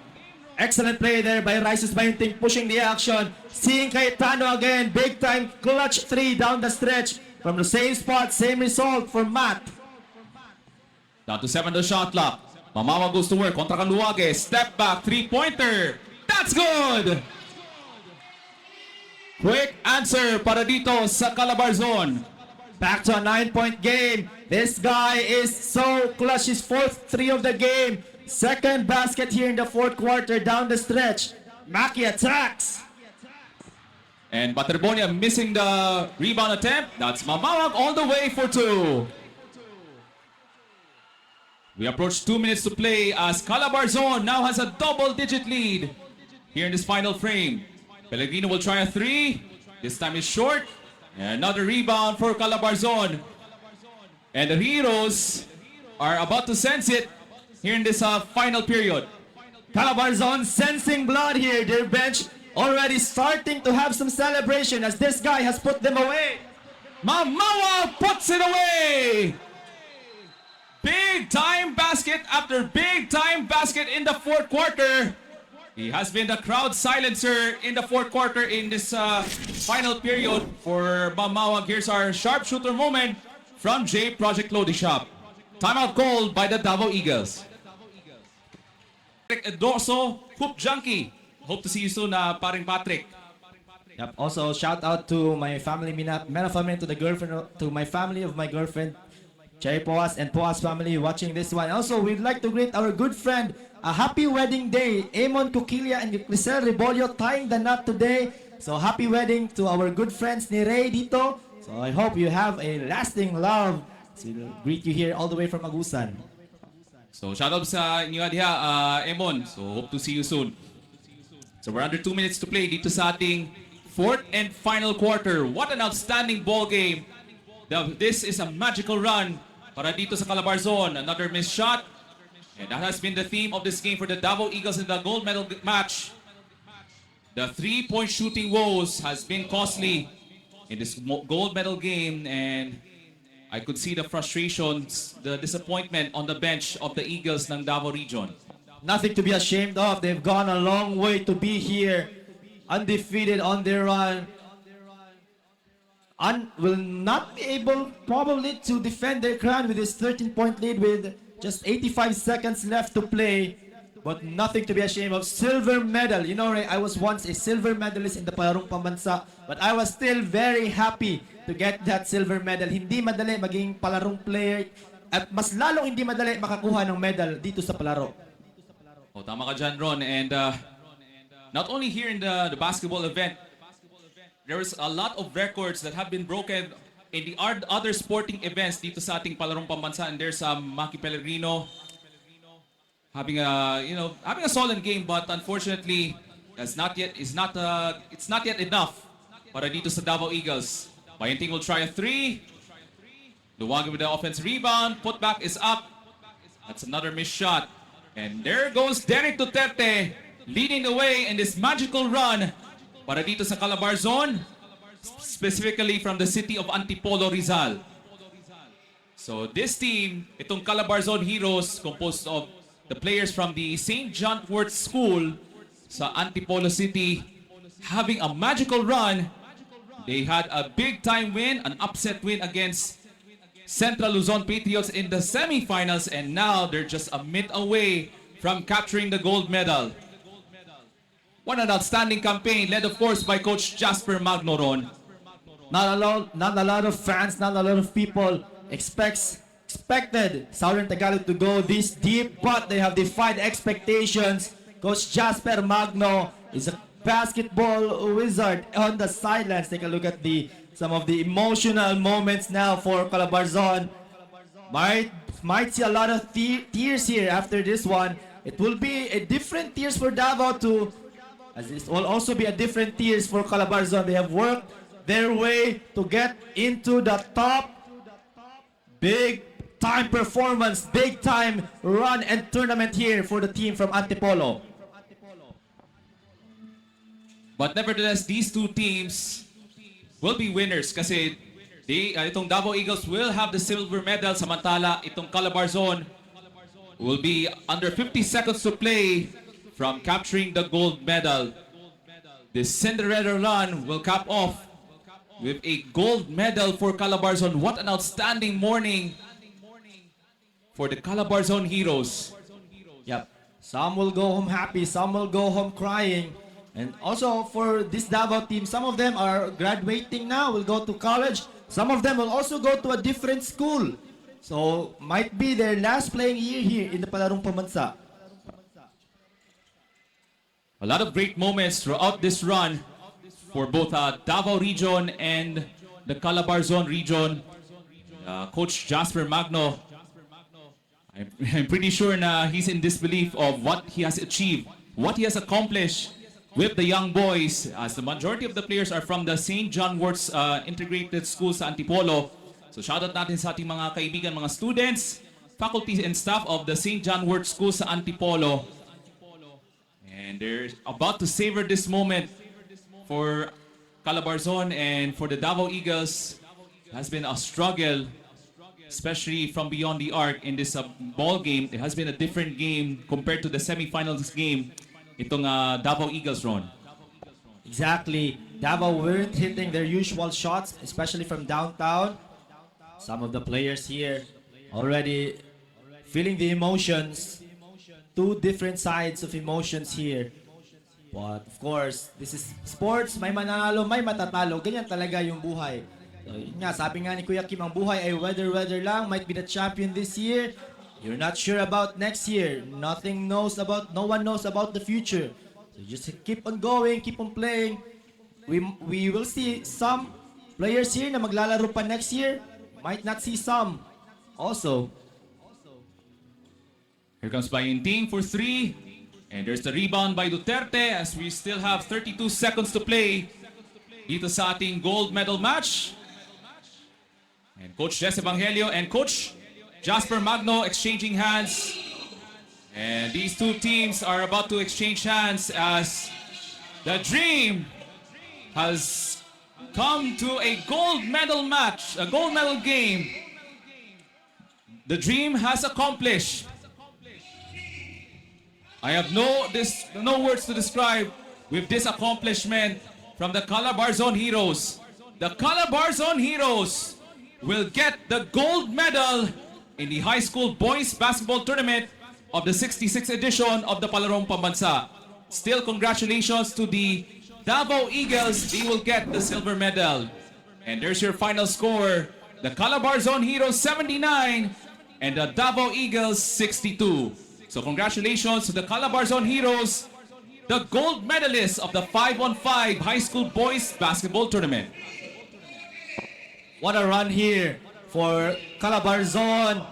Excellent play there by Rises Bayunting, pushing the action. Seeing Cayetano again, big time clutch 3 down the stretch. From the same spot, same result for Matt. Down to 7 the shot clock. Mamawa goes to work kontra kang Luwage. Step back, 3-pointer. That's good! Quick answer para dito sa Calabarzon. Back to a 9-point game. This guy is so clutch. His fourth three of the game. Second basket here in the fourth quarter down the stretch. Maki attacks. And Baterbonia missing the rebound attempt. That's Mamawag all the way for two. We approach 2 minutes to play as Calabarzon now has a double-digit lead here in this final frame. Pellegrino will try a three. This time is short. And another rebound for Calabarzon. And the Heroes are about to sense it here in this final period. Calabarzon sensing blood here. Their bench already starting to have some celebration as this guy has put them away. Mamawa puts it away! Big time basket after big time basket in the fourth quarter. He has been the crowd silencer in the fourth quarter in this final period for Mamawa. Here's our sharpshooter moment from J Project Loading Shop. Timeout called by the Davao Eagles. Patrick Edorso, Hoop Junkie. Hope to see you soon, paring Patrick. Yep. Also, shout out to my family, Mena family, to the girlfriend, to my family of my girlfriend, Cherry Poas and Poas family watching this one. Also, we'd like to greet our good friend, a happy wedding day. Amon Coquilla and Crisel Rebolio tying the knot today. So, happy wedding to our good friends ni Ray dito. So, I hope you have a lasting love. So, greet you here all the way from Agusan. So, shout out sa inyo diha, Emon. So, hope to see you soon. So, we're under 2 minutes to play dito sa ating fourth and final quarter. What an outstanding ball game. This is a magical run para dito sa Calabarzon. Another missed shot. And that has been the theme of this game for the Davao Eagles in the gold medal match. The three-point shooting woes has been costly in this gold medal game, and I could see the frustrations, the disappointment on the bench of the Eagles ng Davao region. Nothing to be ashamed of. They've gone a long way to be here, undefeated on their run. Will not be able probably to defend their crown with this 13-point lead with just 85 seconds left to play. But nothing to be ashamed of. Silver medal. You know, Ray, I was once a silver medalist in the Palarong Pambansa, but I was still very happy to get that silver medal. Hindi madali maging palarong player at mas lalong hindi madali makakuha ng medal dito sa palaro. Oh, tama ka dyan, Ron. And not only here in the basketball event, there is a lot of records that have been broken in the other sporting events dito sa ating Palarong Pambansa. And there's Maki Pellegrino having a solid game, but unfortunately, it's not yet enough para dito sa Davao Eagles. Bayanting will try a three. Luwagi with the offense rebound. Putback is up. That's another missed shot. And there goes Derek Duterte leading the way in this magical run para dito sa Calabarzon, specifically from the city of Antipolo, Rizal. So this team, itong Calabarzon Heroes, composed of the players from the St. John Wort School sa Antipolo City, having a magical run. They had a big-time win, an upset win against Central Luzon Patriots in the semifinals, and now they're just a minute away from capturing the gold medal. What an outstanding campaign, led of course by Coach Jasper Magnoron. Not a lot of fans, not a lot of people expected Southern Tagalog to go this deep, but they have defied expectations. Coach Jasper Magno is a basketball wizard on the sidelines. Take a look at some of the emotional moments now for Calabarzon. Might see a lot of tears here after this one. It will be a different tears for Davao too, as it will also be a different tears for Calabarzon. They have worked their way to get into the top. Big time performance, big time run and tournament here for the team from Antipolo. But nevertheless, these two teams will be winners kasi itong Davao Eagles will have the silver medal, samantala itong Calabarzon will be under 50 seconds to play from capturing the gold medal. The Cinderella run will cap off with a gold medal for Calabarzon. What an outstanding morning for the Calabarzon Heroes. Yep. Some will go home happy, some will go home crying. And also for this Davao team, some of them are graduating now, will go to college. Some of them will also go to a different school. So, might be their last playing year here in the Palarong Pambansa. A lot of great moments throughout this run for both Davao region and the Calabarzon region. Coach Jasper Magno, I'm pretty sure na he's in disbelief of what he has achieved, what he has accomplished with the young boys, as the majority of the players are from the St. John Worts Integrated School sa Antipolo. So shoutout natin sa ating mga kaibigan, mga students, faculty and staff of the St. John Worts School sa Antipolo. And they're about to savor this moment for Calabarzon and for the Davao Eagles. It has been a struggle, especially from beyond the arc in this ball game. It has been a different game compared to the semifinals game. Itong Davao Eagles, Ron. Exactly. Davao weren't hitting their usual shots, especially from downtown. Some of the players here already feeling the emotions. Two different sides of emotions here. But of course, this is sports. May mananalo, may matatalo. Ganyan talaga yung buhay. So, yun nga, sabi nga ni Kuya Kim, ang buhay ay weather lang. Might be the champion this year. You're not sure about next year. No one knows about the future. So just keep on going, keep on playing. We will see some players here na maglalaro pa next year. Might not see some. Also, Here comes Bayinting for three. And there's the rebound by Duterte as we still have 32 seconds to play dito sa ating gold medal match. And Coach Jess Evangelio and Coach Jasper Magno exchanging hands. And these two teams are about to exchange hands as the dream has come to a gold medal match, a gold medal game. The dream has accomplished. I have no words to describe with this accomplishment from the Calabarzon Heroes. The Calabarzon Heroes will get the gold medal in the high school boys basketball tournament of the 66th edition of the Palarong Pambansa. Still, congratulations to the Davao Eagles. They will get the silver medal. And there's your final score. The Calabarzon Heroes 79 and the Davao Eagles 62. So congratulations to the Calabarzon Heroes, the gold medalists of the 5-on-5 high school boys basketball tournament. what a run here for Calabarzon.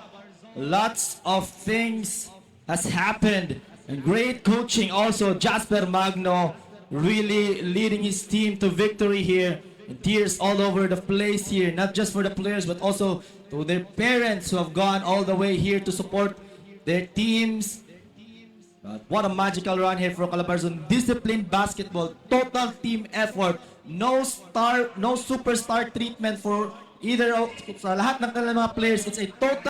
Lots of things has happened. And great coaching also. Jasper Magno really leading his team to victory here. And tears all over the place here. Not just for the players but also to their parents who have gone all the way here to support their teams. But what a magical run here for Calabarzon. Disciplined basketball, total team effort, no superstar treatment for either of sa lahat ng kanilang mga players. It's a total